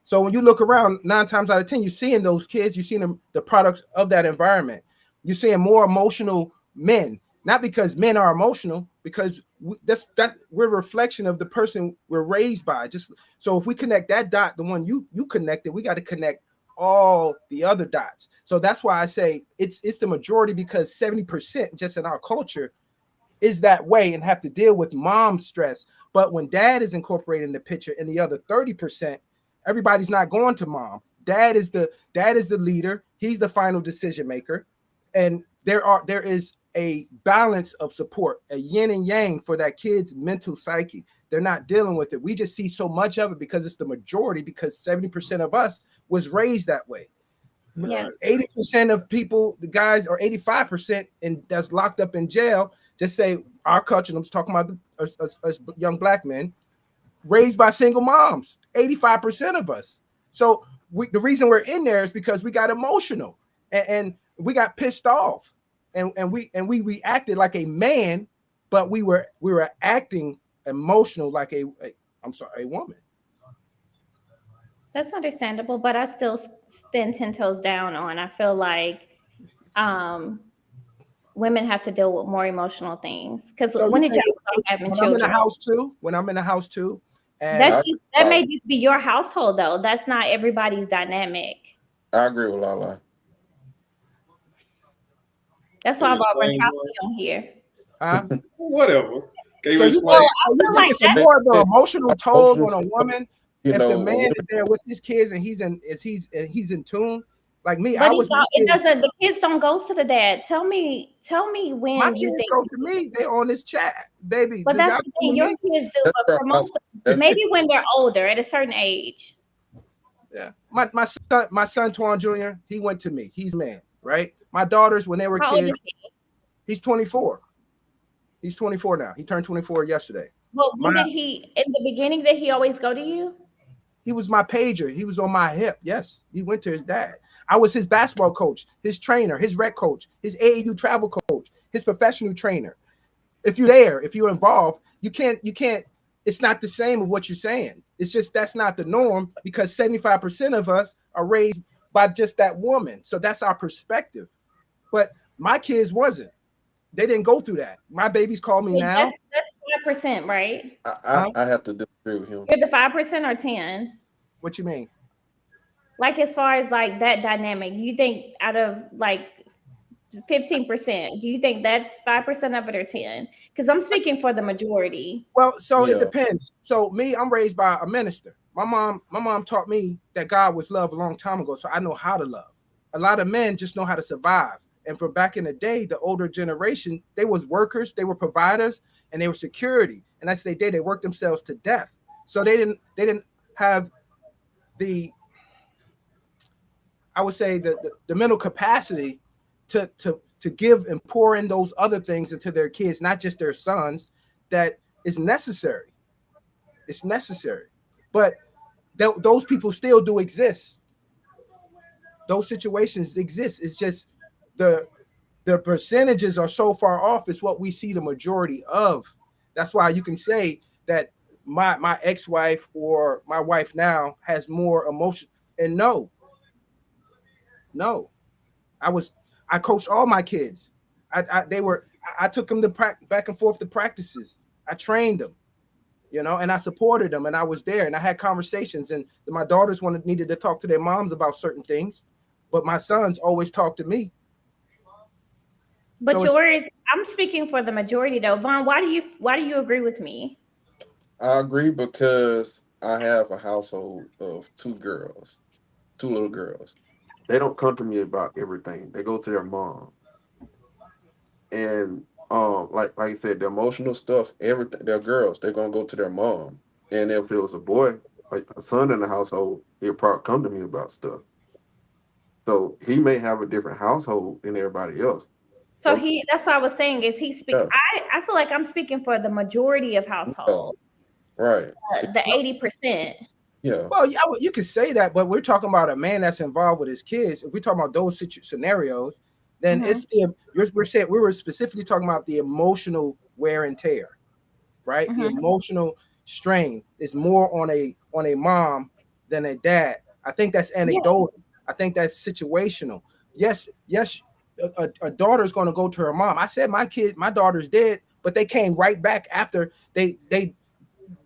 So when you look around, 9 times out of 10, you're seeing those kids, you're seeing the products of that environment. You're seeing more emotional men, not because men are emotional, because we're a reflection of the person we're raised by. Just so if we connect that dot, the one you connected, we got to connect all the other dots. So that's why I say it's the majority, because 70% just in our culture is that way and have to deal with mom stress. But when dad is incorporated in the picture and the other 30%, everybody's not going to mom. Dad is the leader. He's the final decision maker. And there is a balance of support, a yin and yang for that kid's mental psyche. They're not dealing with it. We just see so much of it because it's the majority, because 70% of us was raised that way. Yeah. 80% of people, the guys, or 85% that's locked up in jail, just say our culture, I'm just talking about us young black men, raised by single moms, 85% of us. So the reason we're in there is because we got emotional and we got pissed off and we reacted like a man, but we were acting emotional like a woman. That's understandable, but I still stand 10 toes down on, I feel like women have to deal with more emotional things. Because when did y'all start having children? When I'm in the house too. And that may just be your household though. That's not everybody's dynamic. I agree with Lala. That's why I brought Rentrowski on here. Whatever. So you feel like it's more of the emotional toll on a woman if the man is there with his kids and he's in tune. Like me, but the kids don't go to the dad. Tell me when my kids go to me. They're on this chat, baby. But that's the thing, your kids do. But maybe when they're older, at a certain age. Yeah, my son Twan Jr. He went to me. He's man, right? My daughters, when they were kids, he's 24. He's 24 now. He turned 24 yesterday. Well, did he in the beginning? Did he always go to you? He was my pager. He was on my hip. Yes, he went to his dad. I was his basketball coach, his trainer, his rec coach, his AAU travel coach, his professional trainer. If you're involved, you can't, it's not the same of what you're saying. It's just, that's not the norm, because 75% of us are raised by just that woman. So that's our perspective. But my kids wasn't. They didn't go through that. My babies call me now. That's 5%, right? I have to disagree with him. You're the 5% or 10? What you mean? Like, as far as like that dynamic, you think out of like 15%, do you think that's 5% of it or 10? Because I'm speaking for the majority. Well, so it depends. So me, I'm raised by a minister. My mom taught me that God was love a long time ago, so I know how to love. A lot of men just know how to survive. And from back in the day, the older generation, they was workers, they were providers, and they were security. And as they did, they worked themselves to death. So they didn't have the, I would say, the mental capacity to give and pour in those other things into their kids, not just their sons. That is necessary. It's necessary. But those people still do exist. Those situations exist. It's just the percentages are so far off. It's what we see the majority of. That's why you can say that my ex-wife or my wife now has more emotion. And no, I coached all my kids. I took them to back and forth to practices. I trained them, and I supported them, and I was there, and I had conversations. And my daughters needed to talk to their moms about certain things, but my sons always talked to me. But so I'm speaking for the majority though. Vaughn, why do you agree with me? I agree because I have a household of 2 girls. two little girls. They don't come to me about everything. They go to their mom. And like you said, the emotional stuff, everything, they're girls, they're gonna go to their mom. And if it was a boy, like a son in the household, he'll probably come to me about stuff. So he may have a different household than everybody else. So that's what I was saying, is he speak? Yeah. I feel like I'm speaking for the majority of households, Right. the 80%. Yeah. Well, yeah, you could say that, but we're talking about a man that's involved with his kids. If we're talking about those scenarios, then it's we were specifically talking about the emotional wear and tear, right? The emotional strain is more on a mom than a dad. I think that's anecdotal. Yeah. I think that's situational. Yes, a daughter's going to go to her mom. I said my daughter's dead, but they came right back after they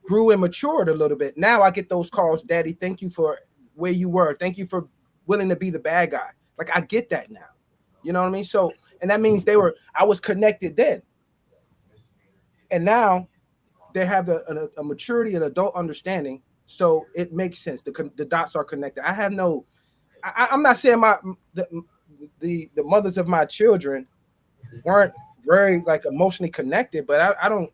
grew and matured a little bit. Now I get those calls, Daddy, thank you for where you were. Thank you for willing to be the bad guy. Like, I get that now. You know what I mean? So, and that means I was connected then. And now they have a maturity and adult understanding. So it makes sense. The dots are connected. I'm not saying the mothers of my children weren't very like emotionally connected, but I don't,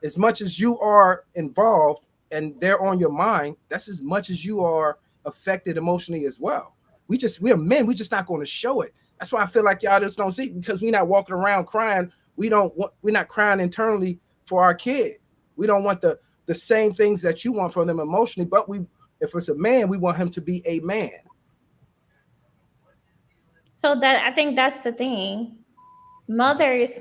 as much as you are involved and they're on your mind, that's as much as you are affected emotionally as well. We're men, we're just not going to show it. That's why I feel like y'all just don't see, because we're not walking around crying. We're not crying internally for our kid. We don't want the same things that you want from them emotionally, but if it's a man, we want him to be a man. So I think that's the thing. Mothers,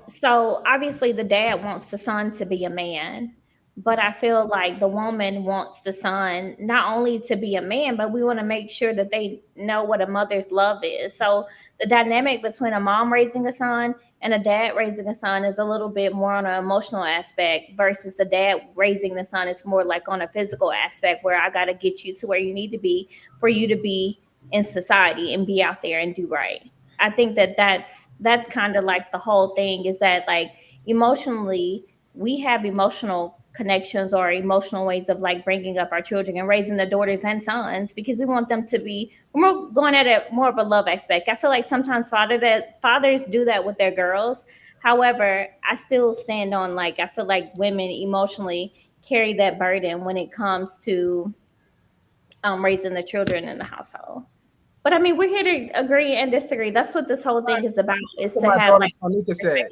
so obviously the dad wants the son to be a man, but I feel like the woman wants the son not only to be a man, but we want to make sure that they know what a mother's love is. So the dynamic between a mom raising a son and a dad raising a son is a little bit more on an emotional aspect, versus the dad raising the son is more like on a physical aspect, where I got to get you to where you need to be for you to be in society and be out there and do right. I think that's kind of like the whole thing, is that like emotionally we have emotional connections or emotional ways of like bringing up our children and raising the daughters and sons, because we want them to be more going at it more of a love aspect. I feel like sometimes fathers do that with their girls. However, I still stand on, like, I feel like women emotionally carry that burden when it comes to raising the children in the household. But I mean, we're here to agree and disagree. That's what this whole thing is about, is to have like. Twanika said,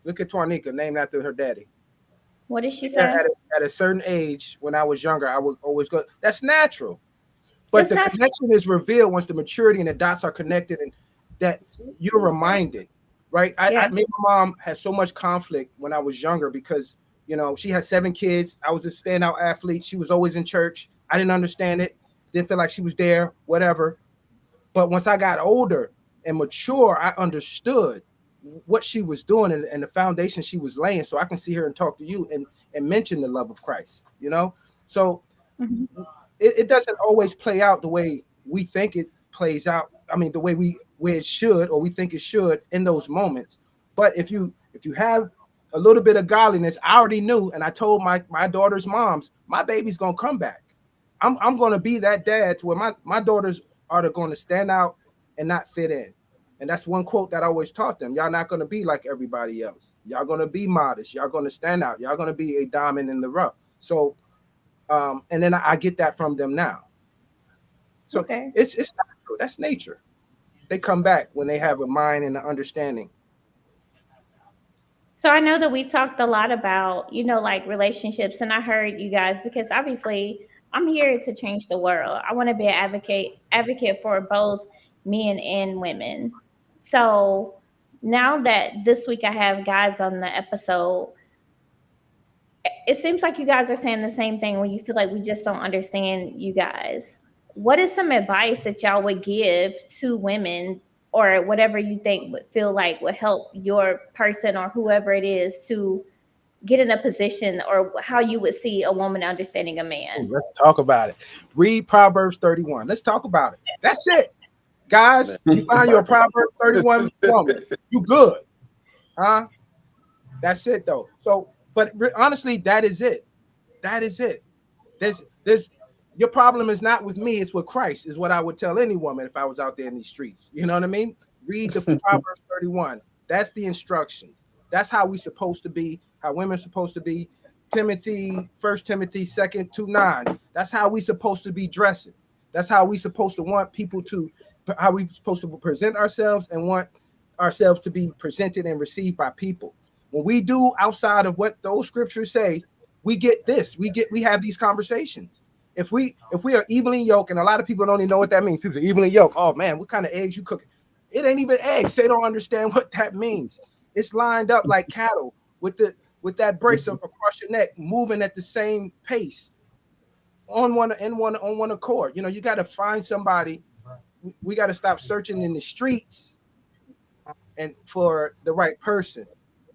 look at Twanika, named after her daddy. What did she say? At a certain age, when I was younger, I would always go. That's natural. But the connection is revealed once the maturity and the dots are connected, and that you're reminded, right? Me and my mom had so much conflict when I was younger because, you know, she had 7 kids. I was a standout athlete. She was always in church. I didn't understand it. Didn't feel like she was there, whatever. But once I got older and mature, I understood what she was doing and the foundation she was laying, so I can see her and talk to you and mention the love of Christ, you know? So it doesn't always play out the way we think it plays out. I mean, the way it should, or we think it should in those moments. But if you have a little bit of godliness, I already knew, and I told my daughter's moms, my baby's going to come back. I'm going to be that dad to where my daughters are going to stand out and not fit in. And that's one quote that I always taught them. Y'all not going to be like everybody else. Y'all going to be modest. Y'all going to stand out. Y'all going to be a diamond in the rough. So, and then I get that from them now. So it's natural. That's nature. They come back when they have a mind and an understanding. So I know that we talked a lot about, you know, like relationships, and I heard you guys, because obviously I'm here to change the world. I want to be an advocate for both men and women. So now that this week I have guys on the episode, it seems like you guys are saying the same thing when you feel like we just don't understand you guys. What is some advice that y'all would give to women, or whatever you think would feel like would help your person or whoever it is to get in a position, or how you would see a woman understanding a man? Let's talk about it. Read Proverbs 31. Let's talk about it. That's it. Guys, you find your Proverbs 31 woman, you good. Huh? That's it though. So, but honestly, that is it. That is it. Your problem is not with me, it's with Christ, is what I would tell any woman if I was out there in these streets. You know what I mean? Read the Proverbs 31. That's the instructions. That's how we supposed to be, how women are supposed to be. Timothy, 1 Timothy 2:9. That's how we supposed to be dressing. That's how we supposed to want people to, how we supposed to present ourselves and want ourselves to be presented and received by people. When we do outside of what those scriptures say, we get this. We have these conversations. If we are evenly yoked, and a lot of people don't even know what that means. People say evenly yoked. Oh man, what kind of eggs you cooking? It ain't even eggs. They don't understand what that means. It's lined up like cattle with that brace across your neck, moving at the same pace, on one accord. You know, you got to find somebody. We got to stop searching in the streets and for the right person.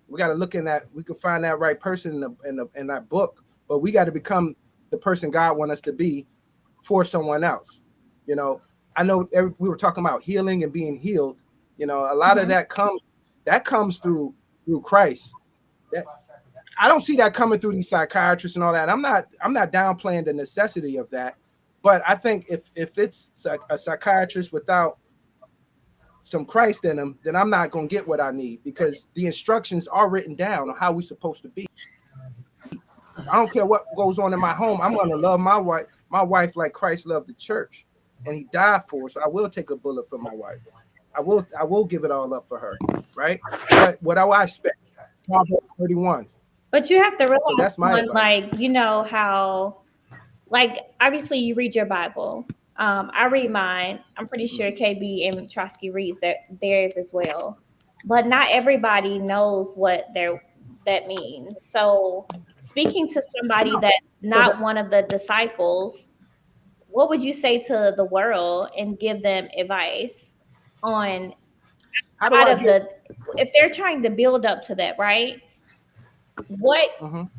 We got to look in that. We can find that right person in that book, but we got to become the person God wants us to be for someone else. You know, I know we were talking about healing and being healed. You know, a lot of that comes through Christ. I don't see that coming through these psychiatrists and all that. I'm not downplaying the necessity of that, but I think if it's a psychiatrist without some Christ in them, then I'm not going to get what I need, because the instructions are written down on how we're supposed to be. I don't care what goes on in my home. I'm going to love my wife like Christ loved the church, and he died for her. So I will take a bullet for my wife. I will give it all up for her, right? But what do I expect? Proverbs 31. But you have to realize, so that's my advice. like, you know how, like, obviously you read your Bible. I read mine. I'm pretty sure KB and Trotsky reads theirs as well. But not everybody knows what that means. So speaking to somebody that's not one of the disciples, what would you say to the world and give them advice on if they're trying to build up to that, right? What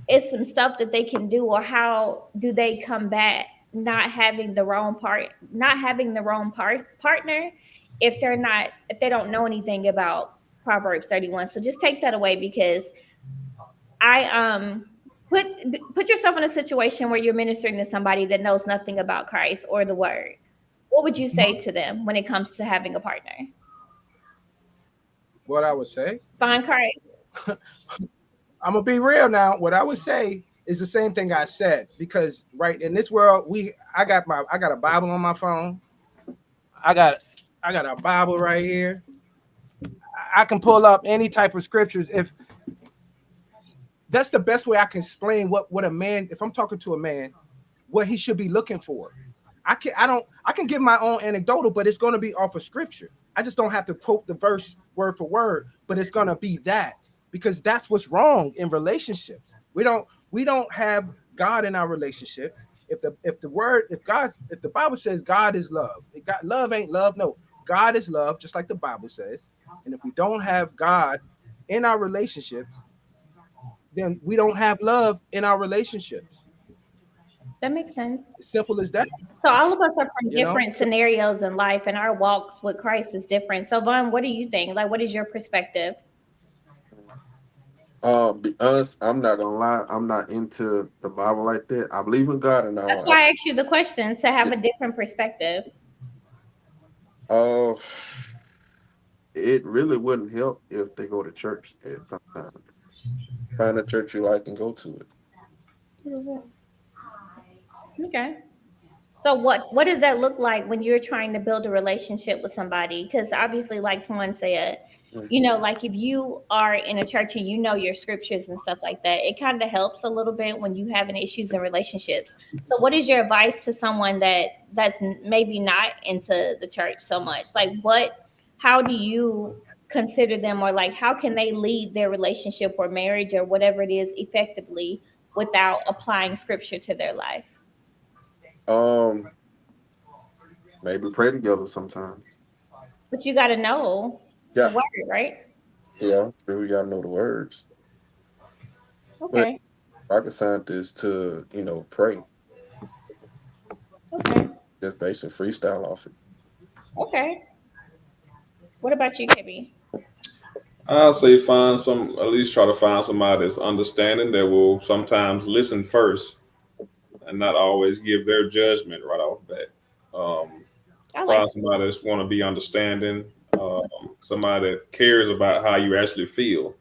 is some stuff that they can do, or how do they combat not having the wrong partner if they don't know anything about Proverbs 31? So just take that away, because I put yourself in a situation where you're ministering to somebody that knows nothing about Christ or the word. What would you say to them when it comes to having a partner? What I would say? Find Christ. I'm gonna be real now. What I would say is the same thing I said, because right in this world, I got a Bible on my phone. I got a Bible right here. I can pull up any type of scriptures. If that's the best way I can explain what a man, if I'm talking to a man, what he should be looking for. I can give my own anecdotal, but it's going to be off of scripture. I just don't have to quote the verse word for word, but it's going to be that, because that's what's wrong in relationships. We don't have God in our relationships. If the Bible says God is love, love ain't love. No, God is love, just like the Bible says. And if we don't have God in our relationships, then we don't have love in our relationships. That makes sense. As simple as that. So all of us are from different scenarios in life, and our walks with Christ is different. So Vaughn, what do you think? Like, what is your perspective? Be honest, I'm not gonna lie, I'm not into the Bible like that. I believe in God and all. That's why I asked you the question, to have a different perspective. It really wouldn't help if they go to church at some time. Find a church you like and go to it. Okay. So what does that look like when you're trying to build a relationship with somebody? Because obviously, like someone said, you know, like if you are in a church and you know your scriptures and stuff like that, it kind of helps a little bit when you having issues in relationships. So what is your advice to someone that's maybe not into the church so much? Like how do you consider them, or like how can they lead their relationship or marriage or whatever it is effectively without applying scripture to their life? Maybe pray together sometimes. But you got to know the word, right? Yeah, we got to know the words. Okay. But rocket scientists to, pray. Okay. Just basically freestyle off it. Okay. What about you, KB? I'll say at least try to find somebody that's understanding, that will sometimes listen first. and not always give their judgment right off the bat. Find somebody that's want to be understanding, somebody that cares about how you actually feel.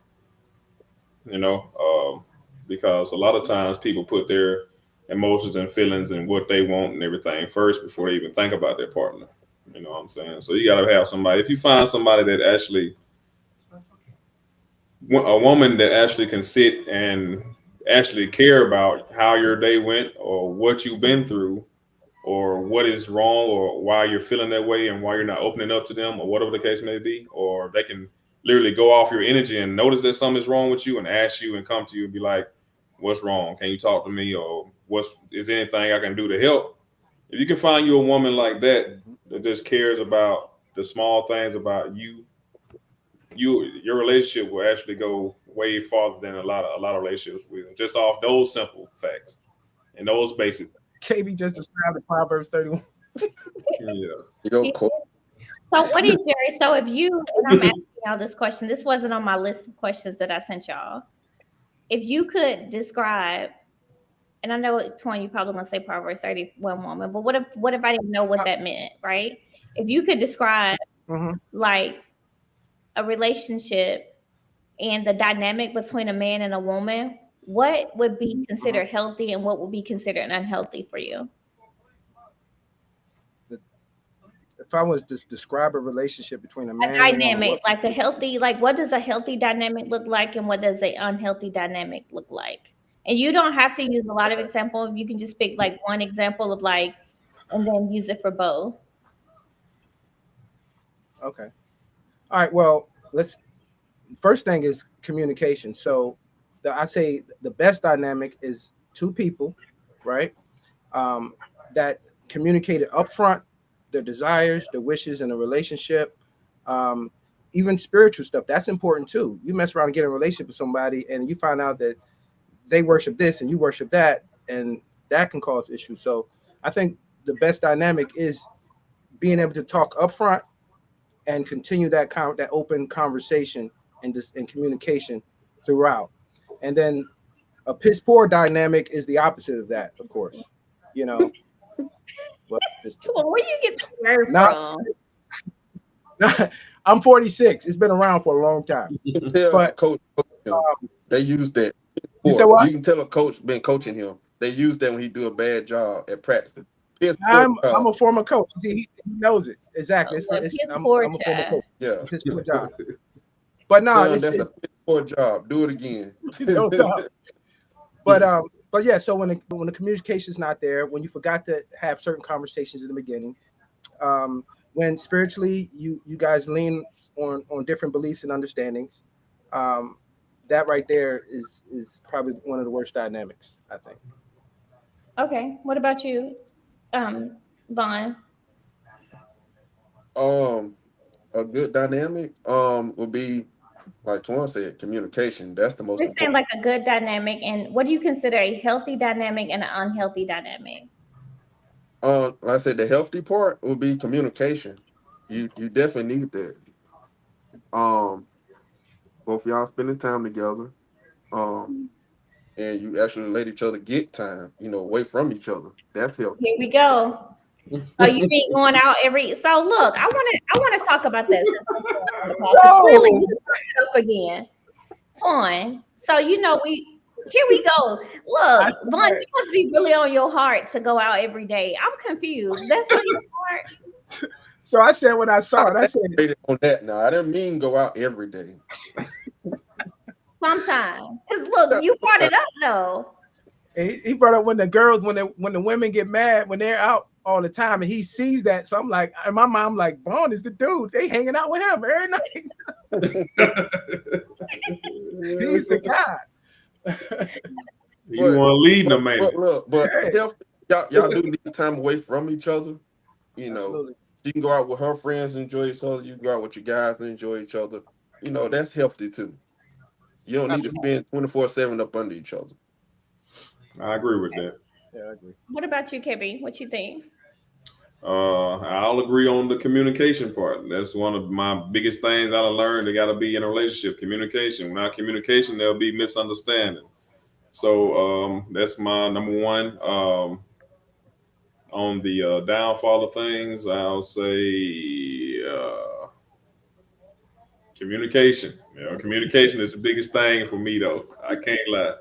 You know, because a lot of times people put their emotions and feelings and what they want and everything first before they even think about their partner. You know what I'm saying? So you got to have somebody. If you find somebody that actually, a woman that actually can sit and actually care about how your day went or what you've been through or what is wrong or why you're feeling that way and why you're not opening up to them or whatever the case may be, or they can literally go off your energy and notice that something's wrong with you and ask you and come to you and be like, what's wrong? Can you talk to me? Or is there anything I can do to help? If you can find you a woman like that that just cares about the small things about you, your relationship will actually go way farther than a lot of relationships will, just off those simple facts and those basic. KB just described the Proverbs 31. Yeah. So what is Jerry? So if you, and I'm asking y'all this question, this wasn't on my list of questions that I sent y'all. If you could describe, and I know Twan, you probably gonna say Proverbs 31 woman, but what if I didn't know what that meant, right? If you could describe like a relationship and the dynamic between a man and a woman, what would be considered healthy and what would be considered unhealthy for you? If I was to describe a relationship between a man and dynamic, a woman, like a healthy, like what does a healthy dynamic look like and what does an unhealthy dynamic look like? And you don't have to use a lot of examples. You can just pick like one example of like, and then use it for both. Okay. All right. Well, first thing is communication. So I say the best dynamic is two people, right? That communicated upfront their desires, their wishes in a relationship, even spiritual stuff. That's important too. You mess around and get in a relationship with somebody and you find out that they worship this and you worship that, and that can cause issues. So I think the best dynamic is being able to talk upfront and continue that open conversation and communication throughout. And then a piss poor dynamic is the opposite of that, of course. You know. Well, where you get the word from? I'm 46. It's been around for a long time. But coach, they use that. You said what? You can tell a coach been coaching him. They use that when he do a bad job at practicing. I'm a former coach. See, he knows it exactly. I'm a former coach. Yeah, it's his poor job. But no, that's a poor job. Do it again. No doubt. But yeah. So when the communication's not there, when you forgot to have certain conversations in the beginning, when spiritually you guys lean on different beliefs and understandings, that right there is probably one of the worst dynamics, I think. Okay. What about you, Vaughn? A good dynamic would be, like Twan said, communication. That's the most important. Like a good dynamic, and what do you consider a healthy dynamic and an unhealthy dynamic? Like I said, the healthy part would be communication. You definitely need that. Both y'all spending time together, and you actually let each other get time, away from each other. That's healthy. Here we go. So you mean going out so look, I want to talk about this. Clearly you up again. Twan. So here we go. Look, Vaughn, you must be really on your heart to go out every day. I'm confused. That's on your heart. So I said when I saw it, I said on that now. I didn't mean go out every day. Sometimes. Because look, you brought it up though. He brought up when the women get mad when they're out all the time, and he sees that. So I'm like, and my mom like, Vaughn is the dude. They hanging out with him every night. He's the guy. You want to lead them, man. But y'all do need time away from each other. Absolutely. You can go out with her friends and enjoy each other. You can go out with your guys and enjoy each other. That's healthy too. You don't need to spend 24/7 up under each other. I agree with that. Yeah, I agree. What about you, Kevin? What you think? I'll agree on the communication part. That's one of my biggest things I learned. They got to be in a relationship. Communication. Without communication, there'll be misunderstanding. So that's my number one. On the downfall of things, I'll say communication. Communication is the biggest thing for me, though. I can't lie.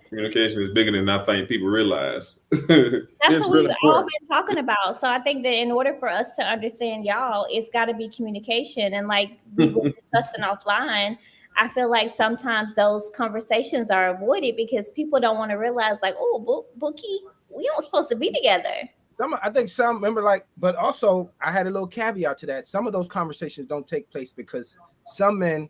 Communication is bigger than I think people realize. That's It's what really we've all important. been talking about. So I think that in order for us to understand y'all, it's got to be communication. And like we were discussing offline, I feel like sometimes those conversations are avoided because people don't want to realize, like, oh, Bookie, we don't supposed to be together. I think some remember, like, but also I had a little caveat to that. Some of those conversations don't take place because some men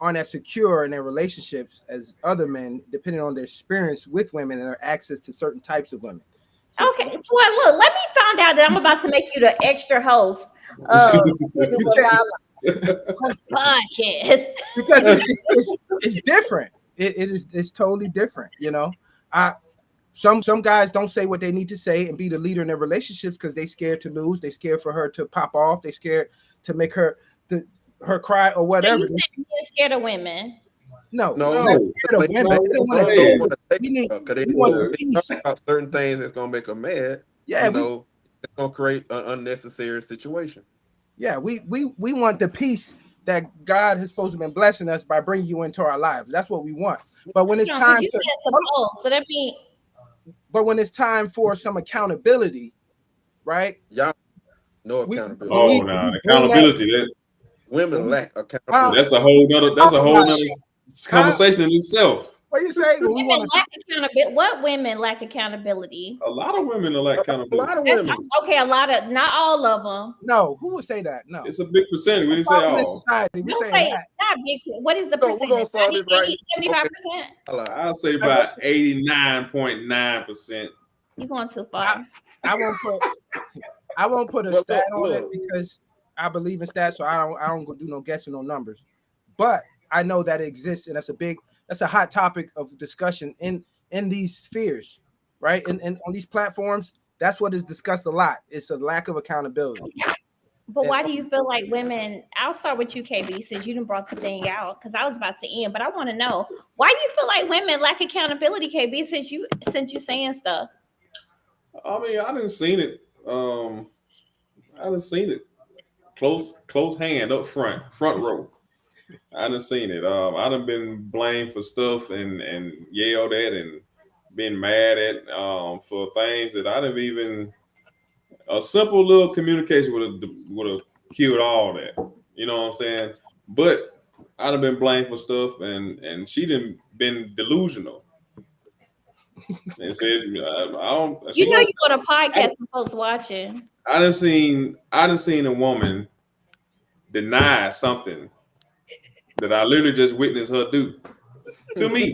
aren't as secure in their relationships as other men, depending on their experience with women and their access to certain types of women. So Okay, so look, let me find out that I'm about to make you the extra host of Living with Lala podcast. because it's different. It's totally different. You know, some guys don't say what they need to say and be the leader in their relationships because they scared to lose. They scared for her to pop off. They scared to make her cry or whatever. You said you're scared of women. No, No, not scared of women. They don't want to because they want talk about certain things that's gonna make them mad. Yeah, you know, it's gonna create an unnecessary situation. Yeah, we want the peace that God has supposed to been blessing us by bringing you into our lives. That's what we want. But when it's time to, so that means. But when it's time for some accountability, right? Y'all no accountability. Oh no, accountability. That women lack accountability. That's a whole nother. That's a whole nother conversation in itself. What you say? Women lack accountability. What women lack accountability? A lot of women lack accountability. A lot of women. Okay, a lot of, not all of them. No, who would say that? No, it's a big percentage. We didn't say all. Society. We say that. Not big. What is the percentage? We're gonna solve this right. 75%. I'll say about 89.9%. You're going too far. I won't put a stat on it because I believe in stats, so I don't go do no guessing on numbers. But I know that it exists, and that's a hot topic of discussion in these spheres, right? And on these platforms, that's what is discussed a lot. It's a lack of accountability. But why do you feel like women? I'll start with you, KB, since you didn't brought the thing out because I was about to end. But I want to know, why do you feel like women lack accountability, KB? Since you saying stuff. I mean, I didn't seen it. I didn't seen it. Close hand up front row. I done seen it. I done been blamed for stuff and yelled at and been mad at for things that I didn't even. A simple little communication would have killed all that. You know what I'm saying? But I done been blamed for stuff and she done been delusional. And said, I don't. You know, you go to podcast and folks watching. I done seen a woman deny something that I literally just witnessed her do to me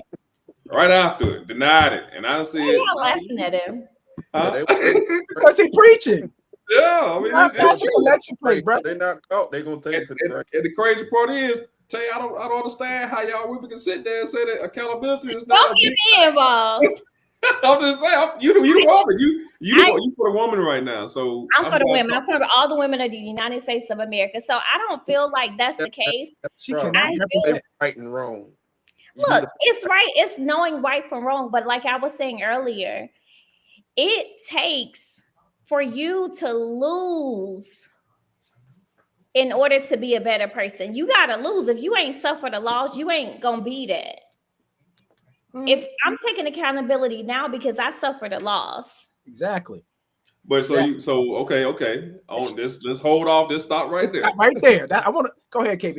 right after it, denied it, and I said, "You're laughing at him because he's preaching." Yeah, I mean, that's play, bro. They're not caught. They're gonna take it to the right. And the crazy part is, Tay, I don't understand how y'all women can sit there and say that accountability is not. Don't get me involved. I'm just saying, you the woman. You for the woman right now. So I'm for the women. I'm for all the women of the United States of America. So I don't feel like that's the case. She cannot represent right and wrong. Look, it's right. It's knowing right from wrong. But like I was saying earlier, it takes for you to lose in order to be a better person. You gotta lose. If you ain't suffered a loss, you ain't gonna be that. If I'm taking accountability now because I suffered a loss. Exactly. But okay. On this, let's hold off. Just stop right there. Stop right there. I want to go ahead, KB.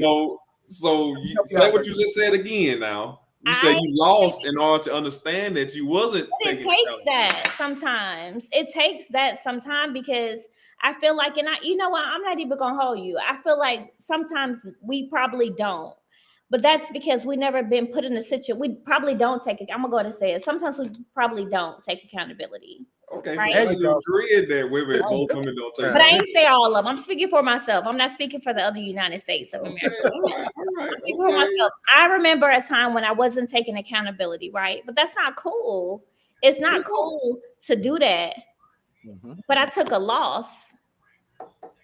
So you say what you just said again. Now you say you lost in order to understand that you wasn't. It takes that sometimes. It takes that sometimes because I feel like, and you know what? I'm not even gonna hold you. I feel like sometimes we probably don't. But that's because we never been put in a situation. We probably don't take it. I'm gonna go ahead and say it. Sometimes we probably don't take accountability. Okay, right? so you agreed that both women don't take. But I ain't say all of them. I'm speaking for myself. I'm not speaking for the other United States of America. All right, I'm speaking for myself. I remember a time when I wasn't taking accountability, right? But that's not cool. It's not cool to do that. But I took a loss.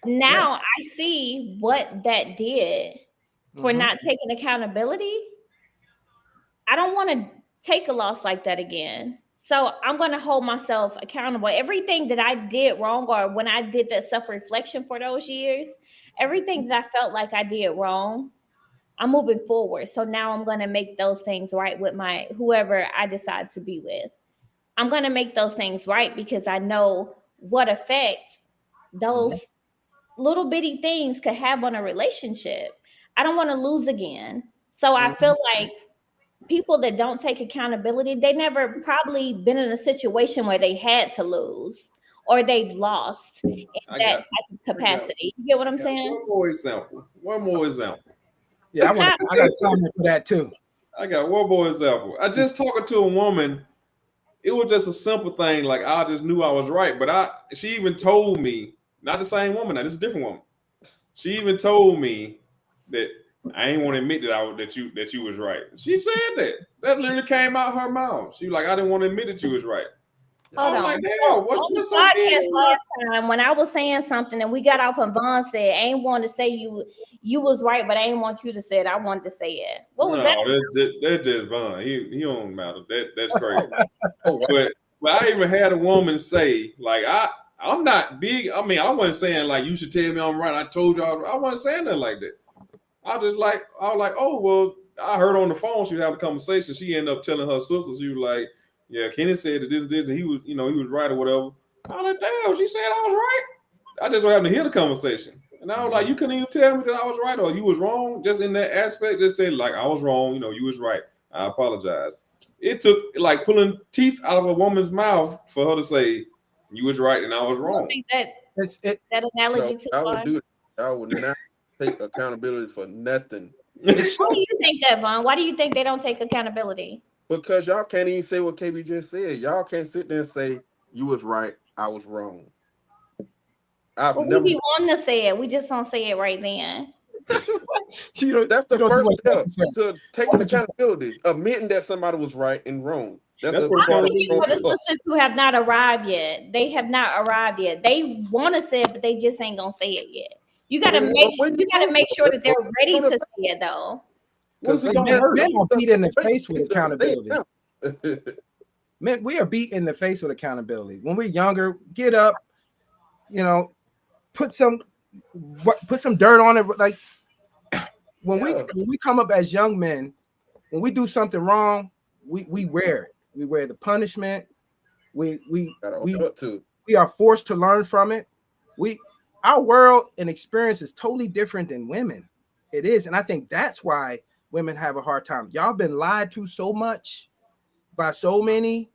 Now I see what that did. For not taking accountability, I don't want to take a loss like that again. So I'm going to hold myself accountable. Everything that I did wrong, or when I did that self-reflection for those years, everything that I felt like I did wrong, I'm moving forward. So now I'm going to make those things right with my whoever I decide to be with. I'm going to make those things right because I know what effect those little bitty things could have on a relationship. I don't want to lose again. So I feel like people that don't take accountability, they never probably been in a situation where they had to lose or they've lost in that type of capacity. You get what I'm saying? One more example. Yeah, I got a comment for that too. I got one more example. I just talking to a woman. It was just a simple thing. Like I just knew I was right, but she even told me, not the same woman. Now this is a different woman. She even told me that I ain't want to admit that you was right. She said that. That literally came out her mouth. She was like, I didn't want to admit that you was right. Hold on. Like, damn, On what's the so podcast big? last time when I was saying something and we got off and Vaughn said, I ain't want to say you was right, but I ain't want you to say it. I wanted to say it. What was that? That's just Vaughn. He don't matter. That's crazy. but I even had a woman say, like, I'm not big. I mean, I wasn't saying like you should tell me I'm right. I told you I wasn't saying that like that. I was like, oh well, I heard on the phone she was having a conversation. She ended up telling her sister, she was like, yeah, Kenny said that this, and he was right or whatever. I was like, damn, she said I was right. I just happened to hear the conversation. And I was like, you couldn't even tell me that I was right or you was wrong. Just in that aspect, just say like I was wrong, you was right. I apologize. It took like pulling teeth out of a woman's mouth for her to say you was right and I was wrong. I think that analogy too far. I would not take accountability for nothing. Why do you think that, Vaughn? Why do you think they don't take accountability? Because y'all can't even say what KB just said. Y'all can't sit there and say you was right, I was wrong. We be wanting to say it. We just don't say it right then. That's the first step to taking accountability, admitting that somebody was right and wrong. That's for the sisters who have not arrived yet. They have not arrived yet. They want to say it, but they just ain't gonna say it yet. You gotta make sure that they're ready to say it though. Because men are beat in the face with accountability. Men, we are beat in the face with accountability. When we're younger, get up, put some dirt on it. Like when we come up as young men, when we do something wrong, we wear it. We wear the punishment. We are forced to learn from it. Our world and experience is totally different than women. It is, and I think that's why women have a hard time. Y'all been lied to so much by so many.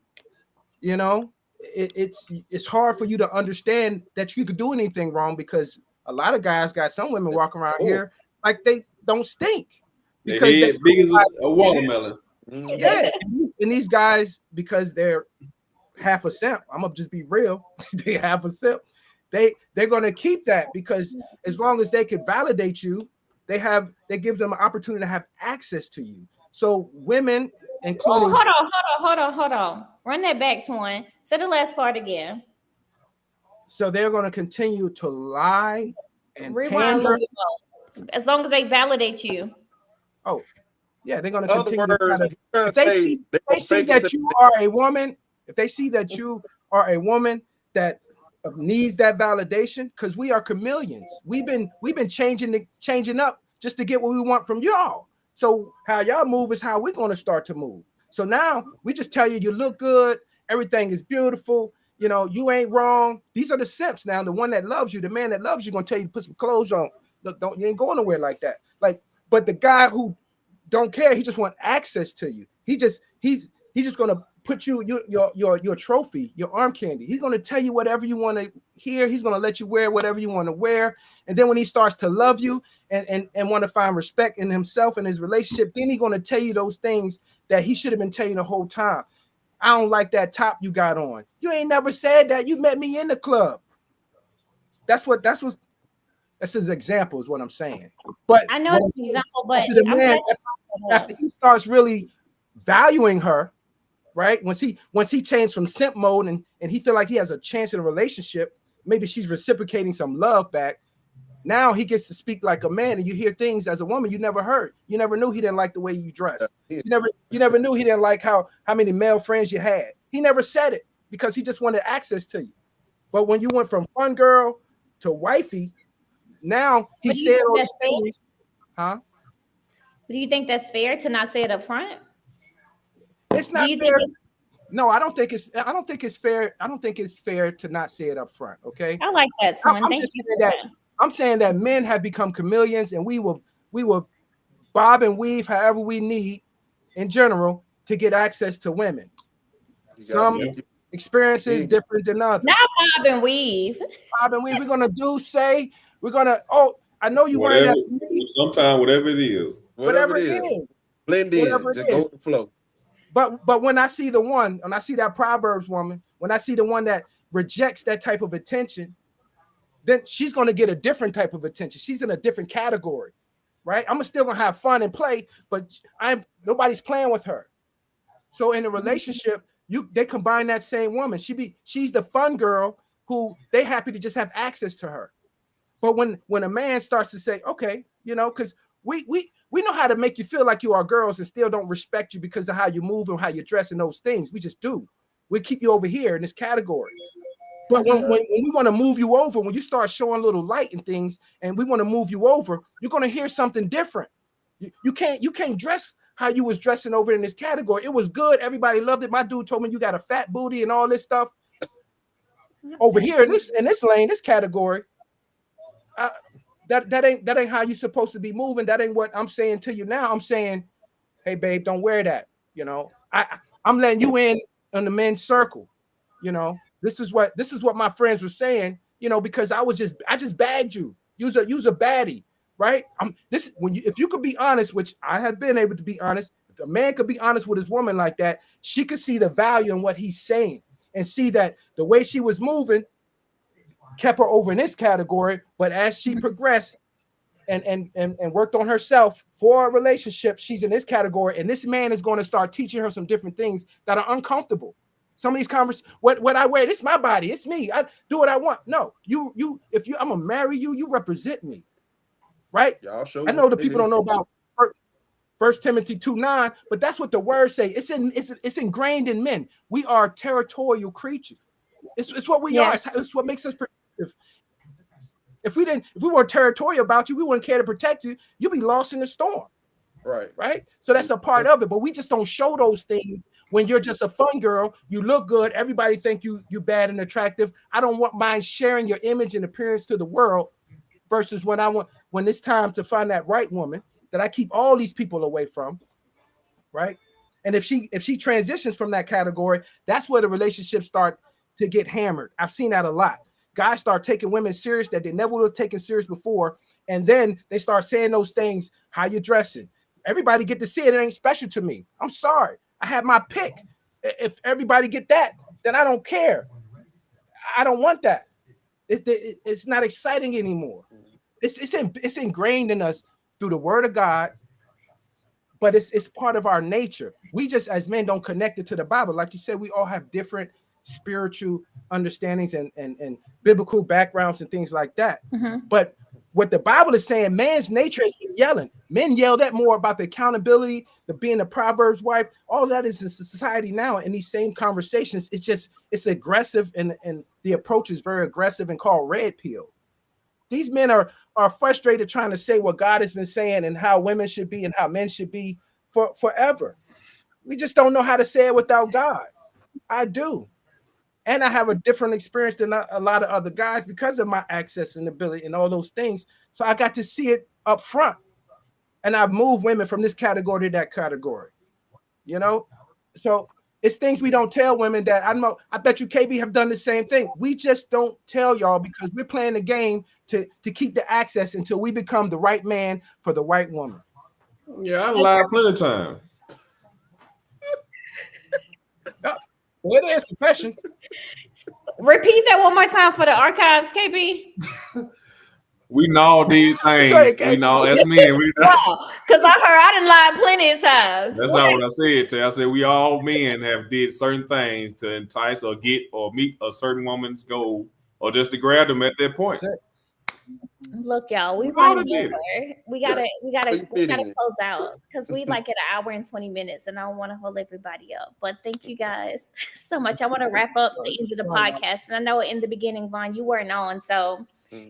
It's hard for you to understand that you could do anything wrong because a lot of guys got some women walking around here like they don't stink because they're big as a watermelon. Yeah, and these guys, because they're half a simp, I'm gonna just be real. They half a simp. They're gonna keep that because as long as they could validate you, that gives them an opportunity to have access to you. So women, including hold on. Run that back, Swan. Say the last part again. So they're gonna continue to lie and rewind pander. As long as they validate you. Oh. Yeah, they're going to continue. If they see that you are a woman, if they see that you are a woman that needs that validation, because we are chameleons. We've been changing up just to get what we want from y'all. So how y'all move is how we're going to start to move. So now we just tell you look good, everything is beautiful, you ain't wrong. These are the simps now. The one that loves you, the man that loves you, going to tell you to put some clothes on. Look, you ain't going nowhere like that. But the guy who don't care, he just want access to you. He's just gonna put your trophy, your arm candy. He's gonna tell you whatever you want to hear. He's gonna let you wear whatever you want to wear. And then when he starts to love you and want to find respect in himself and his relationship, then he's gonna tell you those things that he should have been telling you the whole time. I don't like that top you got on. You ain't never said that. You met me in the club. That's his example, is what I'm saying. But I know it's an example, but after he starts really valuing her, right? Once he changed from simp mode and he feel like he has a chance in a relationship, maybe she's reciprocating some love back. Now he gets to speak like a man, and you hear things as a woman you never heard. You never knew he didn't like the way you dressed. You never knew he didn't like how many male friends you had. He never said it because he just wanted access to you. But when you went from fun girl to wifey, now he said all these things. Huh? Do you think that's fair to not say it up front? It's not fair. No, I don't think it's fair. I don't think it's fair to not say it up front. Okay. I like that, Twin. I'm saying that men have become chameleons, and we will bob and weave however we need in general to get access to women. Some experiences different than others. Not bob and weave. Bob and weave. We're gonna we're gonna. Oh, I know you wearing that. Sometimes whatever it is. Whatever it is. Blend in. Just go with the flow. But when I see that Proverbs woman, when I see the one that rejects that type of attention, then she's going to get a different type of attention. She's in a different category, right? I'm still going to have fun and play, but nobody's playing with her. So in a relationship, they combine that same woman. She's the fun girl who they happy to just have access to her. But when a man starts to say, okay, because we know how to make you feel like you are girls and still don't respect you because of how you move and how you dress and those things. We just do. We keep you over here in this category. But when we want to move you over, when you start showing a little light and things, and we want to move you over, you're going to hear something different. You can't dress how you was dressing over in this category. It was good. Everybody loved it. My dude told me you got a fat booty and all this stuff. Over here in this lane, this category, that ain't how you supposed to be moving. That ain't what I'm saying to you now. I'm saying, hey babe, don't wear that. I'm letting you in on the men's circle. This is what my friends were saying. Because I just bagged you. You's a baddie, right? If you could be honest, which I have been able to be honest. If a man could be honest with his woman like that, she could see the value in what he's saying and see that the way she was moving kept her over in this category, but as she progressed and worked on herself for a relationship, she's in this category, and this man is going to start teaching her some different things that are uncomfortable. Some of these conversations, what I wear, this is my body, it's me. I do what I want. No, I'm gonna marry you, you represent me, right? I know the people don't know about 1 Timothy 2:9, but that's what the words say. It's ingrained in men. We are territorial creatures. It's what we are. It's what makes us protective. If we weren't territorial about you, we wouldn't care to protect you. You'd be lost in the storm. Right. So that's a part of it. But we just don't show those things when you're just a fun girl. You look good. Everybody think you bad and attractive. I don't mind sharing your image and appearance to the world versus when it's time to find that right woman that I keep all these people away from. Right. And if she transitions from that category, that's where the relationships start to get hammered. I've seen that a lot. Guys start taking women serious that they never would have taken serious before. And then they start saying those things, how you dressing. Everybody get to see it. It ain't special to me. I'm sorry. I have my pick. If everybody get that, then I don't care. I don't want that. It's not exciting anymore. It's ingrained in us through the word of God, but it's part of our nature. We just, as men, don't connect it to the Bible. Like you said, we all have different spiritual understandings and biblical backgrounds and things like that. But what the Bible is saying, man's nature is yelling. Men yell that more about the accountability, the being a Proverbs wife. All that is in society now. In these same conversations, it's aggressive, and the approach is very aggressive and called red pill. These men are frustrated trying to say what God has been saying and how women should be and how men should be forever. We just don't know how to say it without God. I do. And I have a different experience than a lot of other guys because of my access and ability and all those things. So I got to see it up front. And I've moved women from this category to that category. So it's things we don't tell women that I bet you KB have done the same thing. We just don't tell y'all because we're playing the game to keep the access until we become the right man for the right woman. Yeah, I lied plenty of time. Well, it is confession. Repeat that one more time for the archives, KB. We know these things. We know as men. Because I done lied plenty of times. That's not what I said. I said we all men have did certain things to entice or get or meet a certain woman's goal or just to grab them at that point. Look, y'all, we All running did it. over. We gotta You fit in. close out because we like at 1 hour and 20 minutes, and I don't want to hold everybody up. But thank you guys so much. I want to wrap up the end of the podcast, and I know in the beginning, Vaughn, you weren't on, so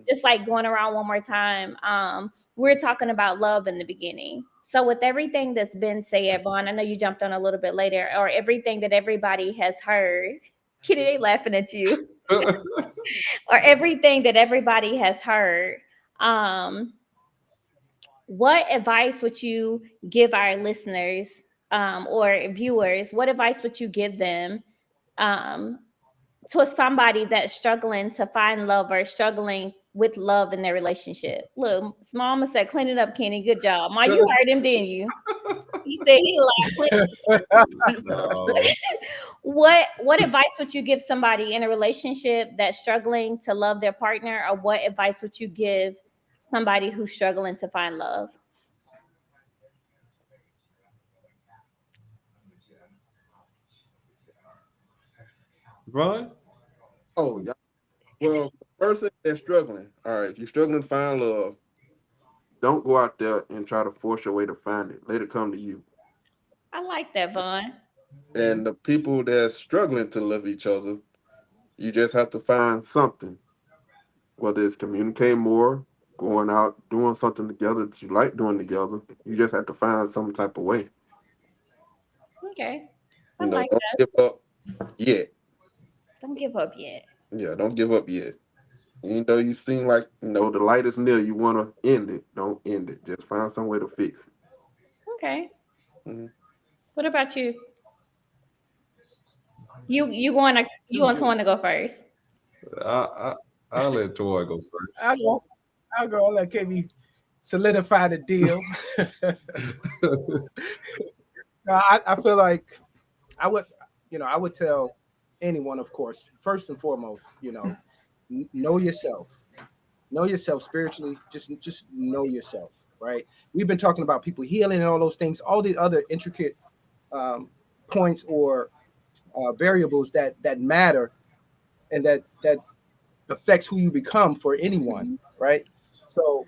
just like going around one more time. We're talking about love in the beginning. So with everything that's been said, Vaughn, I know you jumped on a little bit later, or everything that everybody has heard. Kitty, they laughing at you. Or everything that everybody has heard. What advice would you give our listeners or viewers? What advice would you give them to somebody that's struggling to find love or struggling with love in their relationship? Look, Mama said, clean it up, Kenny. Good job. Ma, you heard him, didn't you? He said he like what advice would you give somebody in a relationship that's struggling to love their partner, or what advice would you give somebody who's struggling to find love? Ron? Oh, yeah. Well, person that's struggling. All right, if you're struggling to find love, don't go out there and try to force your way to find it. Let it come to you. I like that, Vaughn. And the people that's struggling to love each other, you just have to find something. Whether it's communicating more, going out, doing something together that you like doing together. You just have to find some type of way. Okay. I You know, like don't that. give up yet. Don't give up yet. Yeah, don't give up yet. Even though you seem like, the light is near, you want to end it. Don't end it. Just find some way to fix it. Okay. Mhm. What about you? You want to go first? I'll let Tori go first. I'll go. I'll let KB solidify the deal. No, I feel like I would tell anyone, of course, first and foremost, know yourself. Know yourself spiritually. Just know yourself, right? We've been talking about people healing and all those things, all the other intricate points or variables that matter and that affects who you become for anyone, right? So,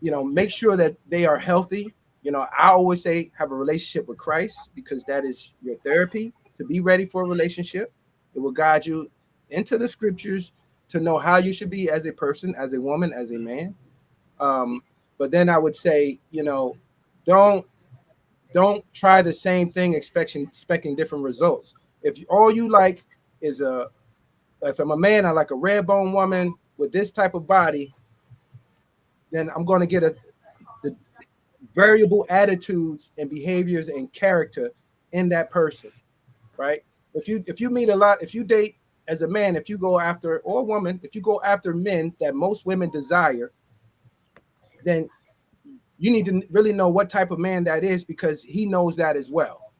make sure that they are healthy. I always say have a relationship with Christ, because that is your therapy to be ready for a relationship. It will guide you into the scriptures to know how you should be as a person, as a woman, as a man. But then I would say, don't try the same thing expecting different results. If all you like is if I'm a man, I like a red bone woman with this type of body, then I'm going to get the variable attitudes and behaviors and character in that person, right? If you meet a lot, if you date as a man, if you go after, or a woman, if you go after men that most women desire, then you need to really know what type of man that is, because he knows that as well,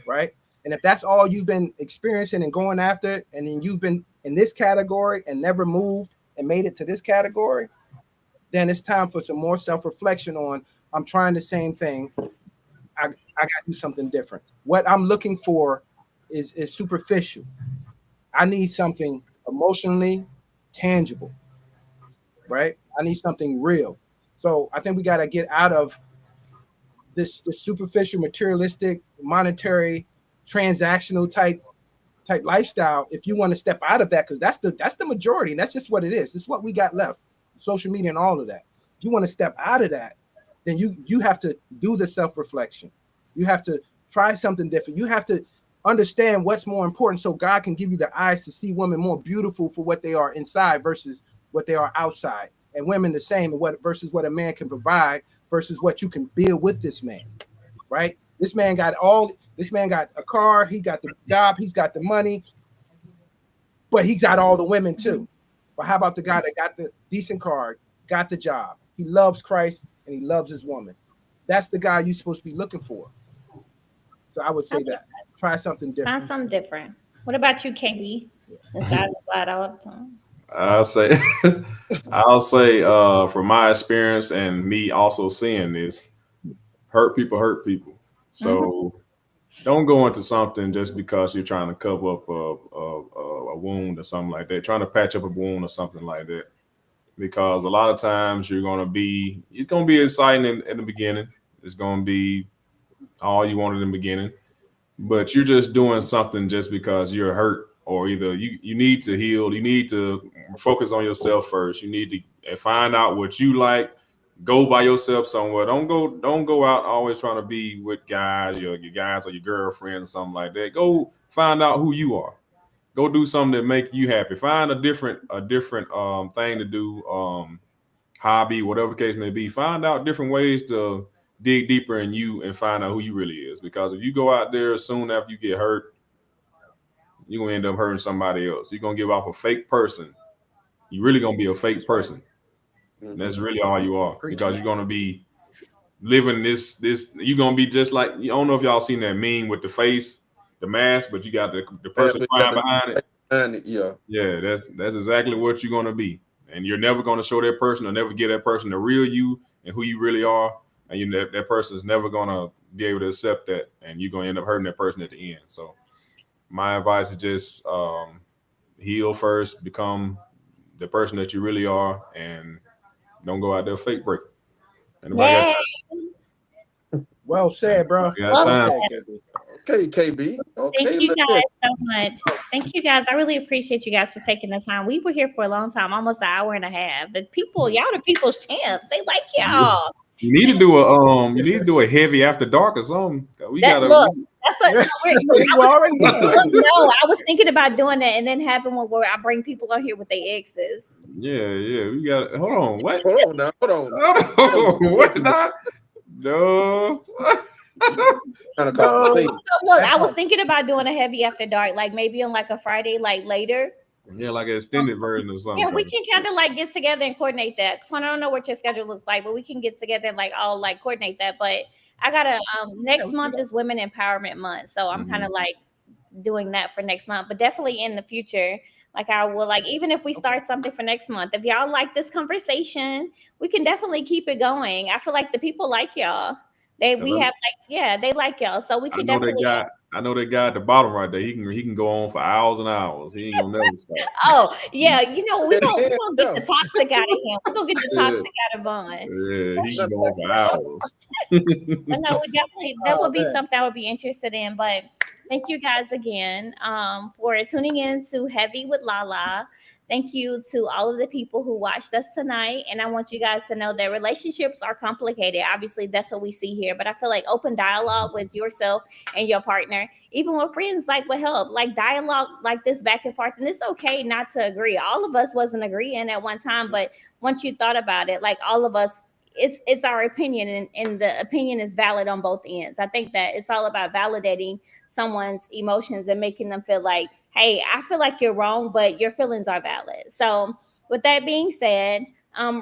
right? And if that's all you've been experiencing and going after, and then you've been in this category and never moved and made it to this category, then it's time for some more self-reflection on, I'm trying the same thing. I got to do something different. What I'm looking for is superficial. I need something emotionally tangible, right? I need something real. So I think we got to get out of this superficial, materialistic, monetary, transactional type lifestyle. If you want to step out of that, because that's the majority, and that's just what it is. It's what we got left. Social media and all of that. If you want to step out of that, then you have to do the self-reflection. You have to try something different. You have to understand what's more important, so God can give you the eyes to see women more beautiful for what they are inside versus what they are outside, and women the same, versus what a man can provide versus what you can build with this man, right? This man got a car, he got the job, he's got the money, but he's got all the women too. But how about the guy that got the decent car, got the job, he loves Christ and he loves his woman? That's the guy you're supposed to be looking for. So I would say that. Try something different. Find something different. What about you, KB? Since I slide all the time. I'll say from my experience and me also seeing this, hurt people. So don't go into something just because you're trying to cover up a wound or something like that, trying to patch up a wound or something like that. because a lot of times it's going to be exciting in the beginning. It's going to be all you wanted in the beginning, but you're just doing something just because you're hurt, or either you need to heal. You need to focus on yourself first. You need to find out what you like. Go by yourself somewhere. Don't go out always trying to be with guys, your guys or your girlfriend or something like that. Go find out who you are. Go do something that make you happy. Find a different thing to do, hobby, whatever the case may be. Find out different ways to dig deeper in you and find out who you really is. Because if you go out there soon after you get hurt, you're gonna end up hurting somebody else. You're gonna give off a fake person. You're really gonna be a fake person. And that's really all you are, because you're gonna be living this. You're gonna be just like, I don't know if y'all seen that meme with the face, the mask, but you got the person crying behind it. Yeah, that's exactly what you're gonna be, and you're never gonna show that person or never give that person the real you and who you really are, and that person is never gonna be able to accept that, and you're gonna end up hurting that person at the end. So my advice is just heal first, become the person that you really are, and don't go out there fake breaking. Anybody got time? Well said, bro. Well said. Okay, KB. Okay, thank you guys so much. Thank you guys. I really appreciate you guys for taking the time. We were here for a long time, almost an hour and a half. The people, y'all the people's champs. They like y'all. You need to do a heavy after dark or something. That's what I was thinking about doing that, and then having one where I bring people on here with their exes. Yeah, we got it. Hold on, what? Hold on. What now? No. Look, I was thinking about doing a heavy after dark, like maybe on like a Friday, like later. Yeah, like an extended version or something. Yeah, we can kind of like get together and coordinate that. I don't know what your schedule looks like, but we can get together and like all like coordinate that. But I gotta next month is Women Empowerment Month, so I'm kind of like doing that for next month. But definitely in the future, like I will, like even if we start something for next month, if y'all like this conversation, we can definitely keep it going. I feel like the people like y'all. They like y'all, so we can definitely. I know that guy at the bottom right there. He can go on for hours and hours. He ain't gonna never stop. Oh yeah, we're gonna get the toxic out of him. We're gonna get the toxic out of Vaughn. Yeah, he can go on for hours. But no, we definitely that would be something I would be interested in. But thank you guys again for tuning in to Heavy with Lala. Thank you to all of the people who watched us tonight. And I want you guys to know that relationships are complicated. Obviously, that's what we see here. But I feel like open dialogue with yourself and your partner, even with friends, like will help. Like dialogue like this back and forth. And it's okay not to agree. All of us wasn't agreeing at one time. But once you thought about it, like all of us, it's our opinion, and the opinion is valid on both ends. I think that it's all about validating someone's emotions and making them feel like, hey, I feel like you're wrong, but your feelings are valid. So with that being said,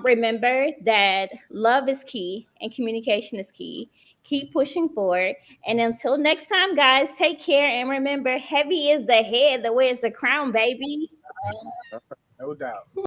remember that love is key and communication is key. Keep pushing forward. And until next time, guys, take care. And remember, heavy is the head that wears the crown, baby. No doubt.